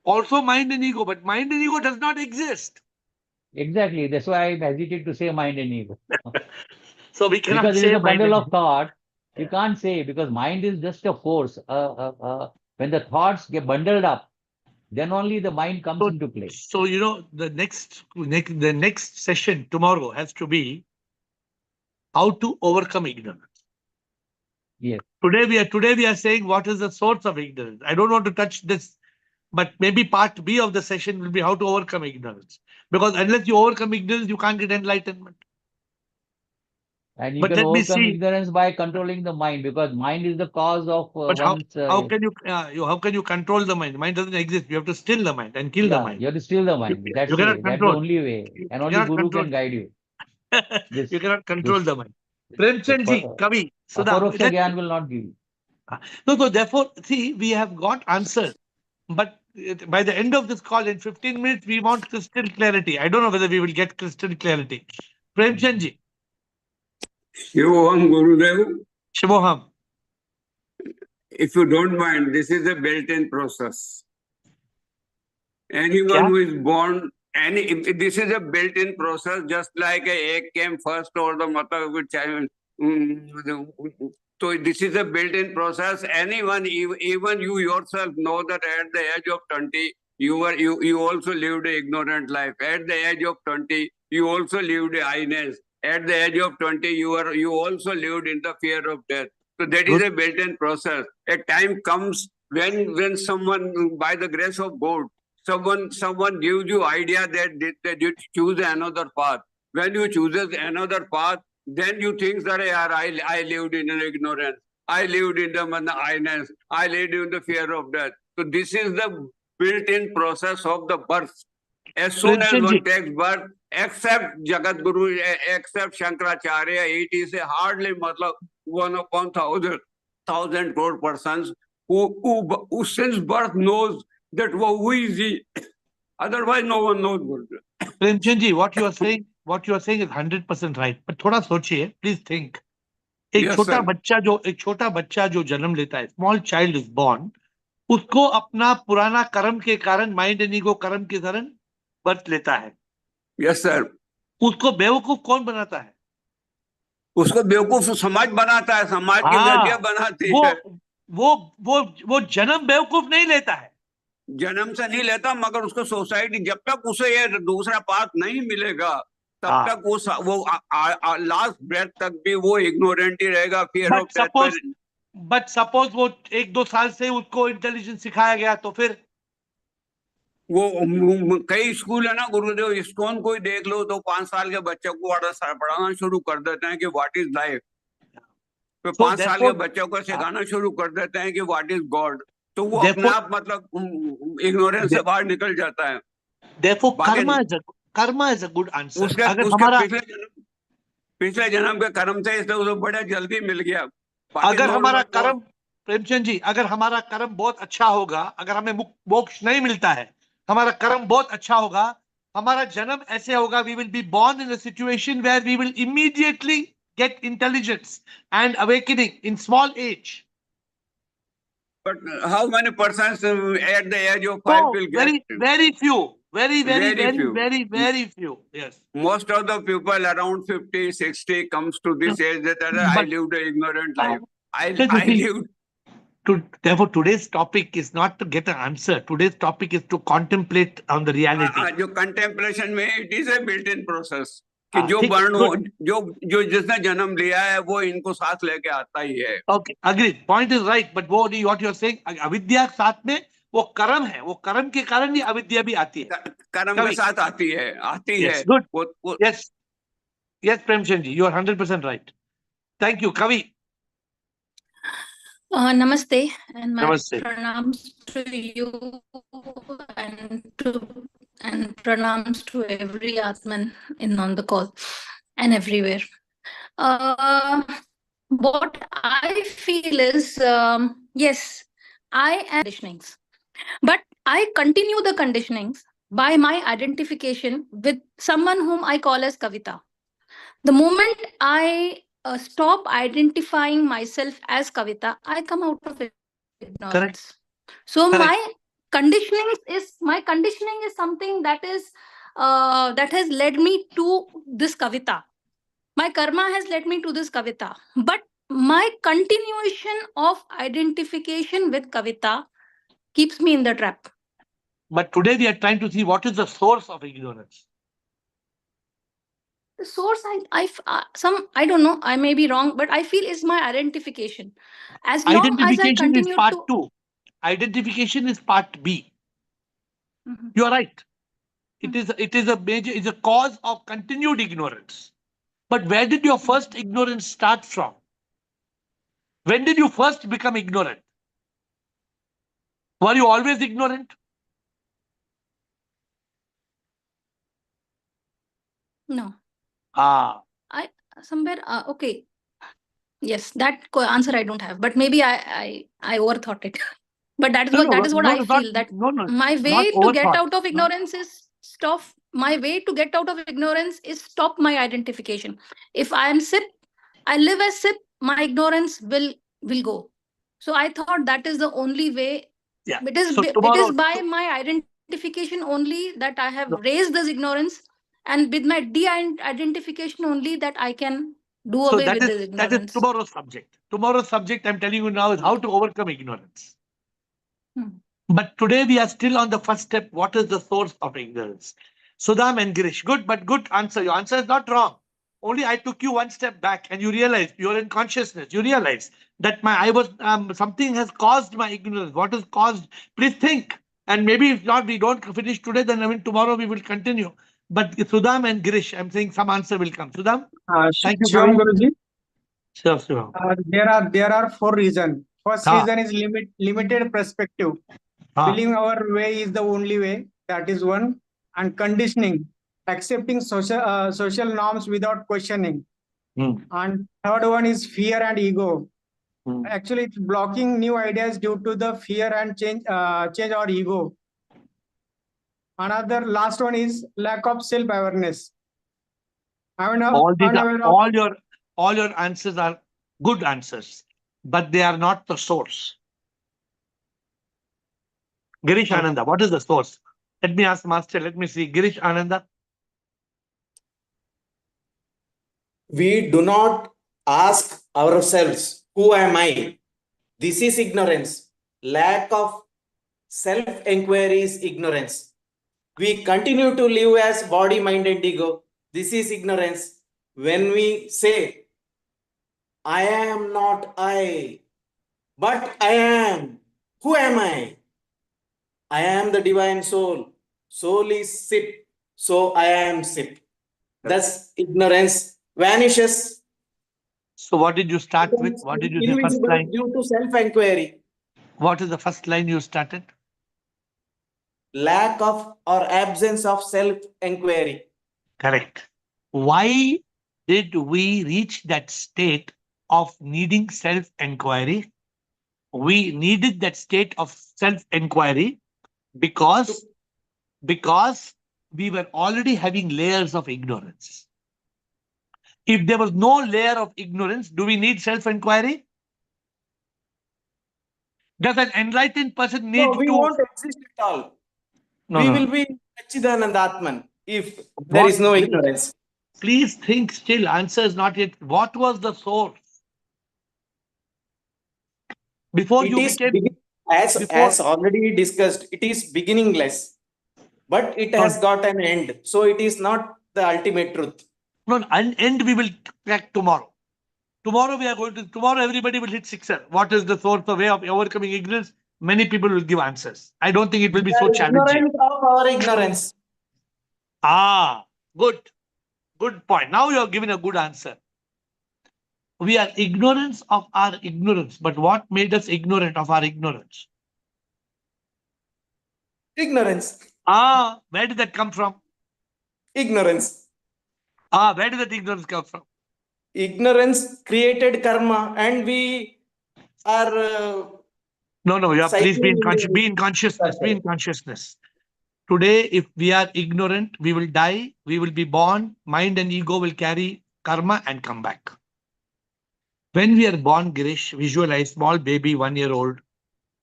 Also mind and ego, but mind and ego does not exist. Exactly. That's why I hesitate to say mind and ego. So we cannot because it say is a mind bundle and of thought. You can't say, because mind is just a force. When the thoughts get bundled up, then only the mind comes into play. So the next session tomorrow has to be how to overcome ignorance. Yes. Today we are saying what is the source of ignorance. I don't want to touch this, but maybe part B of the session will be how to overcome ignorance. Because unless you overcome ignorance, you can't get enlightenment. And you can overcome ignorance by controlling the mind, because mind is the cause of one's. How can you control the mind? The mind doesn't exist. You have to still the mind and kill the mind. You have to still the mind. That's the only way. And only Guru can guide you. You cannot control the mind. Premchand ji, Kavi, Sudha. Aparoksha Gyan will not give you. No, so therefore, see, we have got answers. But by the end of this call, in 15 minutes, we want crystal clarity. I don't know whether we will get crystal clarity. Premchand ji. Shivoham Gurudev. Shivoham. If you don't mind, this is a built-in process. Anyone who is born, this is a built-in process, just like a egg came first or the mother with child. So this is a built-in process. Anyone, even you yourself, know that at the age of 20, you also lived an ignorant life. At the age of 20, you also lived idleness. At the age of 20, you also lived in the fear of death. So that is a built-in process. A time comes when someone, by the grace of God, someone gives you idea that you choose another path. When you choose another path, then you think that I lived in an ignorance. I lived in the idleness. I lived in the fear of death. So this is the built-in process of the birth. As soon as one takes birth, except Jagat Guru, except Shankaracharya, it is a hardly 1,000 crore persons who since birth knows that who is he. Otherwise, no one knows. Premchand ji, what you are saying is 100% right. But थोड़ा सोचिए, please think. एक Yes, छोटा sir. बच्चा जो जन्म लेता है, small child is born, उसको अपना पुराना कर्म के कारण, माइंड एंड ईगो कर्म के कारण बर्थ लेता है. Yes sir. उसको बेवकूफ कौन बनाता है? उसको बेवकूफ समाज बनाता है, समाज की मीडिया बनाती है. वो जन्म बेवकूफ नहीं लेता है. जन्म से नहीं लेता, मगर उसको सोसाइटी, जब तक उसे ये दूसरा पाथ नहीं मिलेगा तब तक वो लास्ट ब्रेथ तक भी वो इग्नोरेंट ही रहेगा. फियर ऑफ डेथ पे. बट सपोज वो 1-2 साल से उसको इंटेलिजेंस सिखाया गया, तो फिर वो कई स्कूल है ना गुरुदेव, इस्कॉन कोई देख लो तो 5 साल के बच्चे को पढ़ाना शुरू कर देते हैं कि व्हाट इज लाइफ. तो 5 साल के बच्चों को सिखाना शुरू कर देते हैं कि व्हाट इज गॉड. तो वो अपने आप मतलब इग्नोरेंस से बाहर निकल जाता है. Therefore, karma is a good answer. उसके पिछले जन्म के कर्म से इसलिए उसे बड़ा जल्दी मिल गया. अगर हमारा कर्म, प्रेमचंद जी, अगर हमारा कर्म बहुत अच्छा होगा, अगर हमें मोक्ष नहीं मिलता है, हमारा कर्म बहुत अच्छा होगा, हमारा जन्म ऐसे होगा, we will be born in a situation where we will immediately get intelligence and awakening in small age. But how many persons at the age of 5 will get? Very few. Very few. Yes. Most of the people around 50, 60 comes to this age that I lived an ignorant life. I lived. Therefore, today's topic is not to get an answer. Today's topic is to contemplate on the reality. जो contemplation में it is a built-in process. कि जो वर्ण हो, जो जिसने जन्म लिया है वो इनको साथ लेके आता ही है. Okay, agreed. Point is right, but what you are saying, अविद्या साथ में वो कर्म है, वो कर्म के कारण ही अविद्या भी आती है. कर्म के साथ आती है. Yes, good. Yes, Premchand ji, you are 100% right. Thank you, Kavi. Namaste and my Namaste. pranams to you and pranams to every Atman on the call and everywhere. What I feel is, yes, I am conditionings, but I continue the conditionings by my identification with someone whom I call as Kavita. The moment I stop identifying myself as Kavita, I come out of ignorance. Correct. So my conditioning is something that is that has led me to this Kavita. My karma has led me to this Kavita, but my continuation of identification with Kavita keeps me in the trap. But today we are trying to see what is the source of ignorance. The source, I don't know, I may be wrong, but I feel is my identification. As long as I continue is part 2. Identification is part B. You are right. It is a cause of continued ignorance. But where did your first ignorance start from? When did you first become ignorant? Were you always ignorant? No. I somewhere okay. Yes, that answer I don't have, but maybe I overthought it. But that is what I feel, that my way to get out of ignorance is stop. My way to get out of ignorance is stop my identification. If I am SIP, I live as SIP, my ignorance will go. So I thought that is the only way. Yeah. It is by my identification only that I have raised this ignorance, and with my de-identification only that I can do away with this ignorance. That is tomorrow's subject. Tomorrow's subject, I'm telling you now, is how to overcome ignorance. But today we are still on the first step. What is the source of ignorance? Sudham and Girish. Good answer. Your answer is not wrong. Only I took you one step back and you realize you're in consciousness. You realize that something has caused my ignorance. What is caused? Please think. And maybe if not, we don't finish today, then tomorrow we will continue. But Sudham and Girish, I'm saying some answer will come. Sudham? Thank you, Guruji. Sure, Sudham. There are 4 reasons. First reason is limited perspective. Feeling our way is the only way. That is one. And conditioning, accepting social norms without questioning. And third one is fear and ego. Actually, it's blocking new ideas due to the fear and change or ego. Another last one is lack of self-awareness. All these are all your answers are good answers, but they are not the source. Girish Ananda, what is the source? Let me ask Master. Let me see. Girish Ananda. We do not ask ourselves, who am I? This is ignorance. Lack of self-inquiry is ignorance. We continue to live as body, mind, and ego. This is ignorance. When we say, I am not I, but I am. Who am I? I am the divine soul. Soul is sip. So I am sip. Thus, ignorance vanishes. So what did you start with? What did you say first Invisible line? due to self-inquiry. What is the first line you started? Lack of or absence of self-inquiry. Correct. Why did we reach that state of needing self-inquiry? We needed that state of self-inquiry because we were already having layers of ignorance. If there was no layer of ignorance, do we need self-inquiry? Does an enlightened person need No, we to? won't exist at all. No, we no. will be Chidanandatman if there is no ignorance. Please think still. Answer is not yet. What was the source? Before It you is became as already discussed, it is beginningless, but it has got an end. So it is not the ultimate truth. No, an end we will track tomorrow. Tomorrow everybody will hit sixer. What is the source of way of overcoming ignorance? Many people will give answers. I don't think it will be so challenging. Ignorant of our ignorance. Good. Good point. Now you are giving a good answer. We are ignorance of our ignorance. But what made us ignorant of our ignorance? Ignorance. Where did that come from? Ignorance. Where did that ignorance come from? Ignorance created karma, and we are. No, you have please be in consciousness. Be in consciousness. Today, if we are ignorant, we will die, we will be born, mind and ego will carry karma and come back. When we are born, Girish, visualize small baby, 1 year old.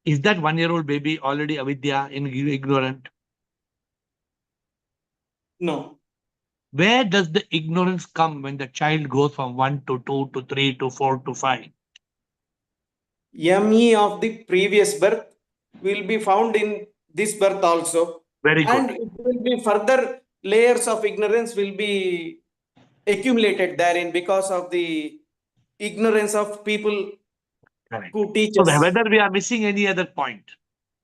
Is that 1 year old baby already avidya, ignorant? No. Where does the ignorance come when the child goes from 1 to 2 to 3 to 4 to 5? Yummy of the previous birth will be found in this birth also. Very good. And it will be further layers of ignorance will be accumulated therein because of the ignorance of people who teach So us. whether we are missing any other point,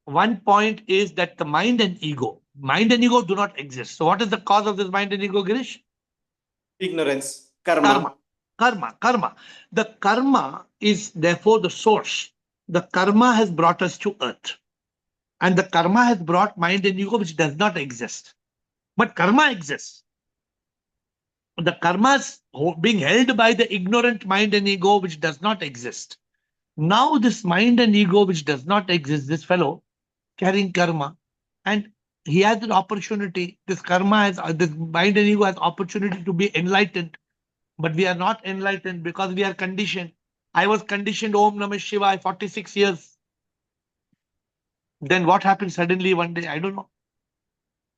one point is that the mind and ego do not exist. So what is the cause of this mind and ego, Girish? Ignorance, karma. Karma. The karma is therefore the source. The karma has brought us to earth. And the karma has brought mind and ego, which does not exist. But karma exists. The karma is being held by the ignorant mind and ego, which does not exist. Now this mind and ego, which does not exist, this fellow carrying karma, and he has an opportunity. This karma has, this mind and ego has opportunity to be enlightened, but we are not enlightened because we are conditioned. I was conditioned Om Namah Shivaya 46 years. Then what happened suddenly one day? I don't know.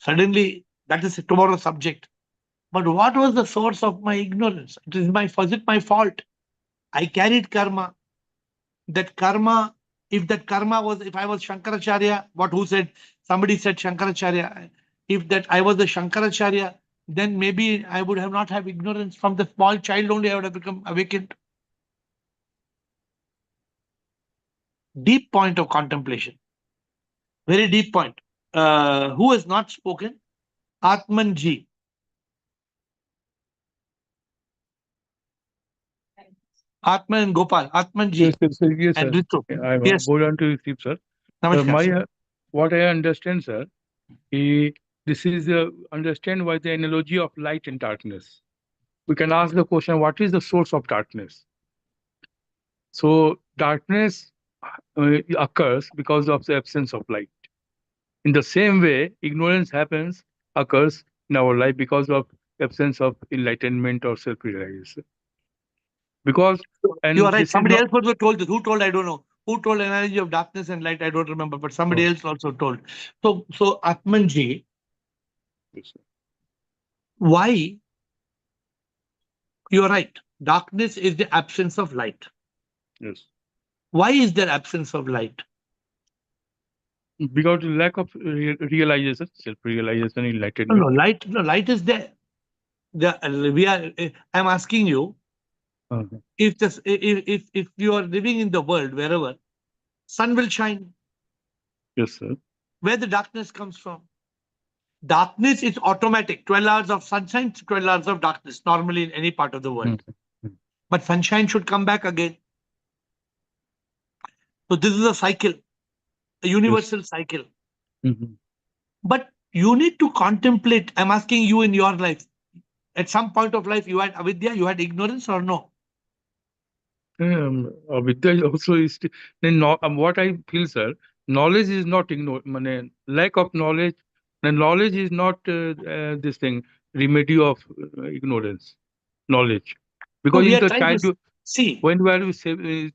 Suddenly, that is tomorrow's subject. But what was the source of my ignorance? Was it my fault? I carried karma. That karma, if I was Shankaracharya, somebody said Shankaracharya, if that I was a Shankaracharya, then maybe I would have not have ignorance. From the small child only I would have become awakened. Deep point of contemplation. Very deep point. Who has not spoken? Atman Ji. Atman and Gopal. Atman Ji. Yes, sir. And Ritu. I will Yes. go down to receive, sir. Namaskar, What I understand, sir, this is understand by the analogy of light and darkness. We can ask the question, what is the source of darkness? So darkness occurs because of the absence of light. In the same way, ignorance occurs in our life because of absence of enlightenment or self-realization. Because you are right. this is Somebody not- else also told this. Who told? I don't know. Who told analogy of darkness and light? I don't remember, but somebody else also told. So Atmanji, why? You are right. Darkness is the absence of light. Yes. Why is there absence of light? Because lack of realization, self-realization, No, enlightenment. light is there. I'm asking you, if you are living in the world wherever, sun will shine. Yes, sir. Where the darkness comes from? Darkness is automatic. 12 hours of sunshine, 12 hours of darkness, normally in any part of the world. But sunshine should come back again. So this is a cycle, a universal cycle. But you need to contemplate. I'm asking you in your life. At some point of life, you had avidya, you had ignorance or no? Avidya also is then what I feel, sir. Knowledge is not lack of knowledge. The knowledge is not this thing remedy of ignorance. Knowledge, because we in are the trying to child see when we are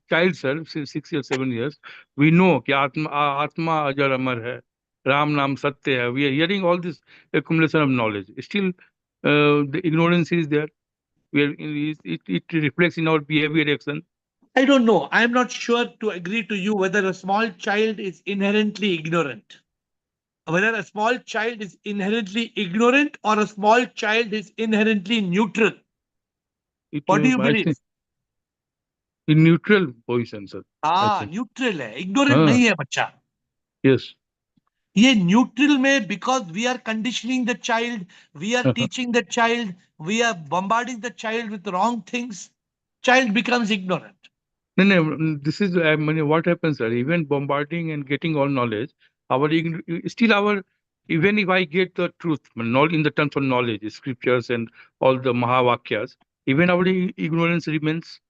child, sir, 6 or 7 years, we know कि आत्मा अजर अमर है, राम नाम सत्य है. We are hearing all this accumulation of knowledge. Still, the ignorance is there. It reflects in our behavior action. I don't know. I'm not sure to agree to you whether a small child is inherently ignorant. Whether a small child is inherently ignorant or a small child is inherently neutral. What do you I believe? think in neutral position, sir. Neutral है, ignorant नहीं है बच्चा. Yes. ये neutral में, because we are conditioning the child, we are teaching the child, we are bombarding the child with wrong things, child becomes ignorant. No, this is what happens, sir. Even bombarding and getting all knowledge, even if I get the truth, not in the terms of knowledge, scriptures and all the Mahavakyas, even our ignorance remains.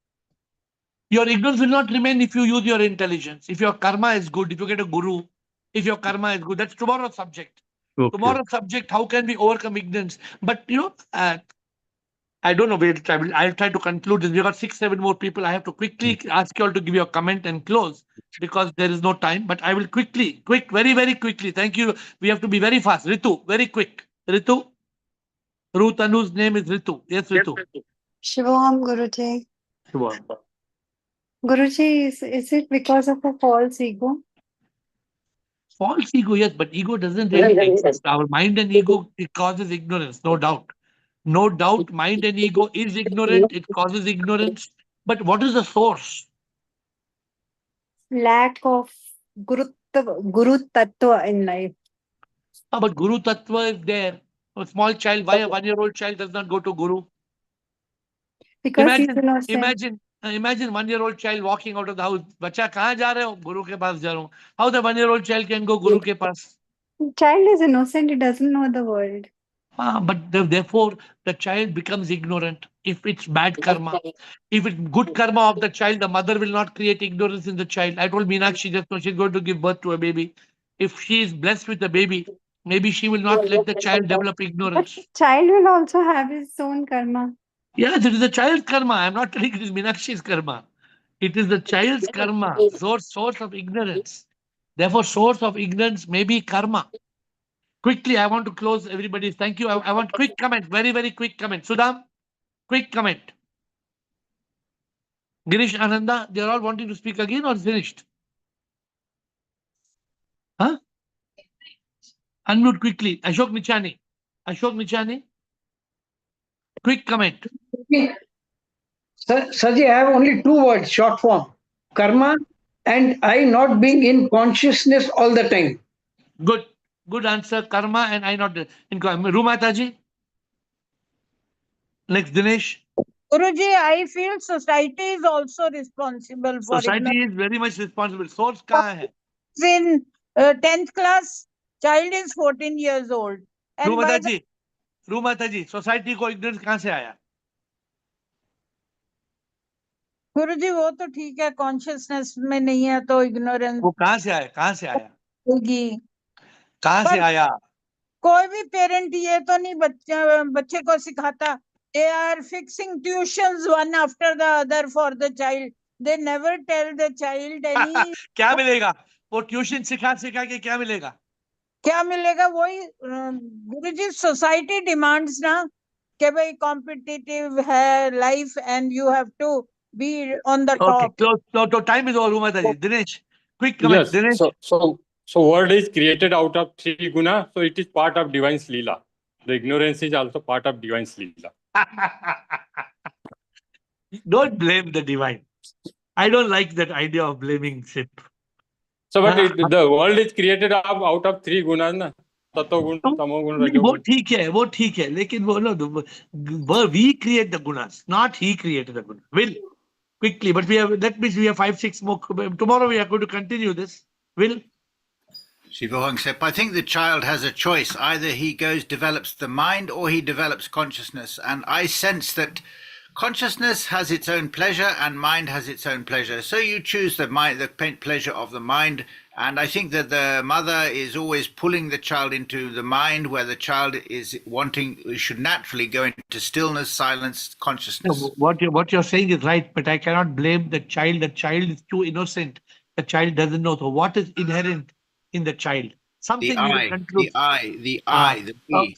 Your ignorance will not remain if you use your intelligence. If your karma is good, if you get a guru, if your karma is good, that's tomorrow's subject. Okay. Tomorrow's subject, how can we overcome ignorance? But I don't know. I'll try to conclude this. We've got 6, 7 more people. I have to quickly ask you all to give your comment and close because there is no time. But I will very, very quickly. Thank you. We have to be very fast. Ritu, very quick. Ritu. Ruth Anu's name is Ritu. Yes, Ritu. Shivam Guruji. Shivam. Guruji, is it because of a false ego? False ego, yes, but ego doesn't really exist. Our mind and ego, it causes ignorance, no doubt. No doubt, mind and ego is ignorant. It causes ignorance. But what is the source? Lack of Guru Tattva in life. But Guru Tattva is there. A small child, why a 1-year-old child does not go to Guru? Because he's innocent. Imagine 1-year-old child walking out of the house. बच्चा कहाँ जा रहे हो? Guru के पास जा रहा हूँ. How the 1-year-old child can go Guru के पास? Child is innocent. He doesn't know the world. But therefore, the child becomes ignorant. If it's bad karma, if it's good karma of the child, the mother will not create ignorance in the child. I told Meenakshi just now she's going to give birth to a baby. If she is blessed with a baby, maybe she will not let the child develop ignorance. But child will also have his own karma. Yes, it is the child's karma. I'm not telling it is Meenakshi's karma. It is the child's karma, source of ignorance. Therefore, source of ignorance may be karma. Quickly, I want to close everybody. Thank you. I want quick comment, very, very quick comment. Sudham, quick comment. Girish, Ananda, they're all wanting to speak again or finished? Huh? Unmute quickly. Ashok Nichani. Quick comment. Saji, I have only 2 words, short form. Karma and I not being in consciousness all the time. Good answer. Karma and I not in Rumataji. Next, Dinesh. Guruji, I feel society is also responsible for Society is very much responsible. Source kahan hai? In 10th class, child is 14 years old. And Rumataji, society को ignorance कहाँ से आया? गुरुजी वो तो ठीक है, consciousness में नहीं है तो इग्नोरेंस वो कहाँ से आया? कहाँ से आया? कोई भी पेरेंट ये तो नहीं बच्चे को सिखाता they are fixing tuitions one after the other for the child. They never tell the child any. क्या मिलेगा? वो ट्यूशन सिखा सिखा के क्या मिलेगा? क्या मिलेगा? वही गुरुजी सोसाइटी डिमांड्स ना कि भाई कॉम्पिटिटिव है life and you have to be on the top. So time is over, Mataji. Dinesh, quick comment. Yes. Dinesh. So world is created out of three guna. So it is part of divine's leela. The ignorance is also part of divine's leela. Don't blame the divine. I don't like that idea of blaming Sip. So but the world is created out of three gunas na. Sattva-gun, tamo-gun, वो rajo-gun. ठीक है लेकिन वो no, we create the gunas, not he created the gunas. Will, quickly, but that means we have 5-6 more. Tomorrow we are going to continue this. Will? Shivohang said, I think the child has a choice. Either he develops the mind or he develops consciousness. And I sense that consciousness has its own pleasure and mind has its own pleasure. So you choose the pleasure of the mind. And I think that the mother is always pulling the child into the mind where the child should naturally go into stillness, silence, consciousness. No, what you're saying is right, but I cannot blame the child. The child is too innocent. The child doesn't know. So what is inherent in the child? Something the we will I, conclude. the I, the we.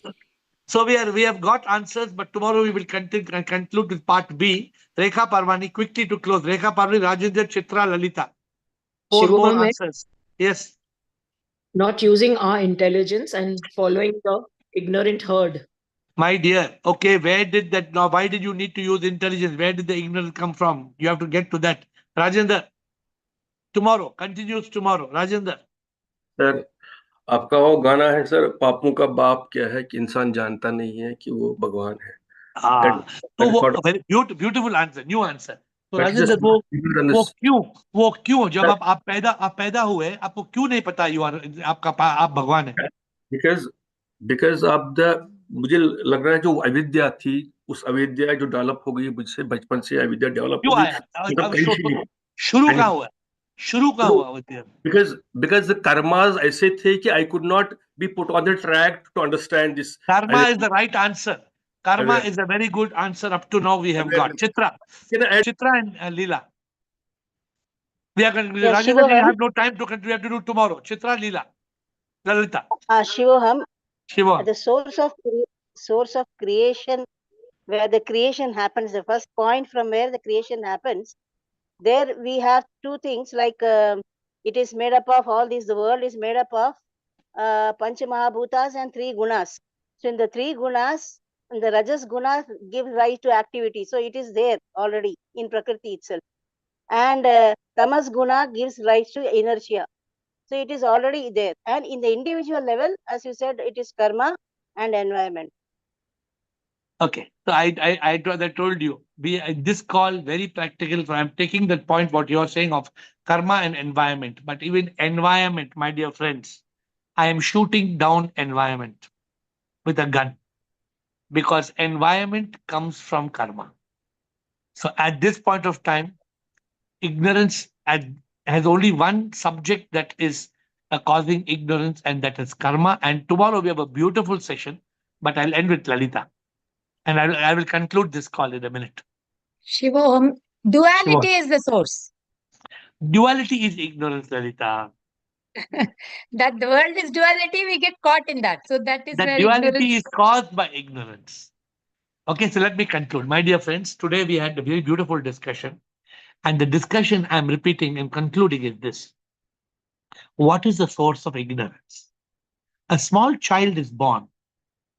So we have got answers, but tomorrow we will conclude with part B. Rekha Parvani, quickly to close. Rekha Parvani, Rajendra, Chitra, Lalita. 4 more answers. Yes. Not using our intelligence and following the ignorant herd. My dear, okay, where did that, now why did you need to use intelligence? Where did the ignorance come from? You have to get to that. Rajendra, tomorrow, continues tomorrow. Rajendra. Sir आपका वो गाना है sir, पापों का बाप क्या है कि इंसान जानता नहीं है कि वो भगवान है. तो वो very beautiful answer, new answer. तो राजेंद्र वो क्यों जब आप पैदा हुए आपको क्यों नहीं पता आप भगवान है? Because मुझे लग रहा है जो अविद्या थी, उस अविद्या जो डेवलप हो गई मुझसे बचपन से अविद्या डेवलप हो गई. शुरू कहाँ हुआ? Because the karmas ऐसे थे कि I could not be put on the track to understand this. Karma is the right answer. Karma is a very good answer up to now we have got. Chitra and Leela. We are going to, Rajendra, we have no time to continue. We have to do tomorrow. Chitra, Leela, Lalita. Shivoham. Shivoham. The source of creation, where the creation happens, the first point from where the creation happens, there we have two things like it is made up of all these. The world is made up of Pancha Mahabhutas and 3 gunas. So in the 3 gunas, the Rajas guna gives rise to activity. So it is there already in Prakriti itself. And Tamas guna gives rise to inertia. So it is already there. And in the individual level, as you said, it is karma and environment. Okay. So I told you, this call very practical. So I'm taking that point, what you're saying of karma and environment. But even environment, my dear friends, I am shooting down environment with a gun. Because environment comes from karma. So at this point of time, ignorance has only one subject that is causing ignorance, and that is karma. And tomorrow we have a beautiful session, but I'll end with Lalita. And I will conclude this call in a minute. Shivoham, duality is the source. Duality is ignorance, Lalita. That the world is duality, we get caught in that. So that is where duality is caused by ignorance. Okay, so let me conclude. My dear friends, today we had a very beautiful discussion. And the discussion I'm repeating and concluding is this. What is the source of ignorance? A small child is born.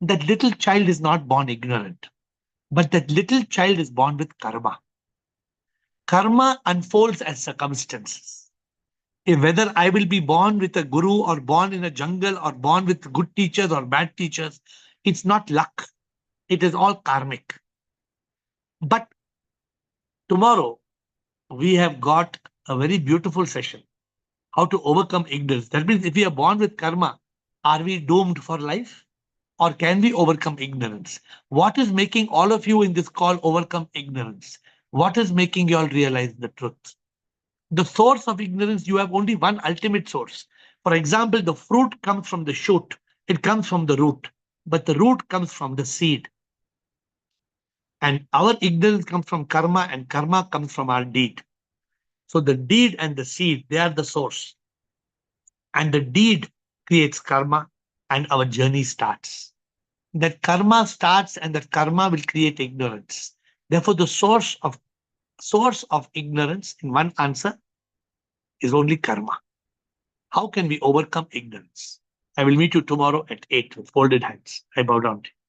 That little child is not born ignorant, but that little child is born with karma. Karma unfolds as circumstances. Whether I will be born with a guru or born in a jungle or born with good teachers or bad teachers, it's not luck. It is all karmic. But tomorrow, we have got a very beautiful session. How to overcome ignorance. That means if we are born with karma, are we doomed for life? Or can we overcome ignorance? What is making all of you in this call overcome ignorance? What is making you all realize the truth? The source of ignorance, you have only one ultimate source. For example, the fruit comes from the shoot. It comes from the root, but the root comes from the seed. And our ignorance comes from karma, and karma comes from our deed. So the deed and the seed, they are the source. And the deed creates karma, and our journey starts. That karma starts, and that karma will create ignorance. Therefore, the source of ignorance, in one answer, is only karma. How can we overcome ignorance? I will meet you tomorrow at 8 with folded hands. I bow down to you.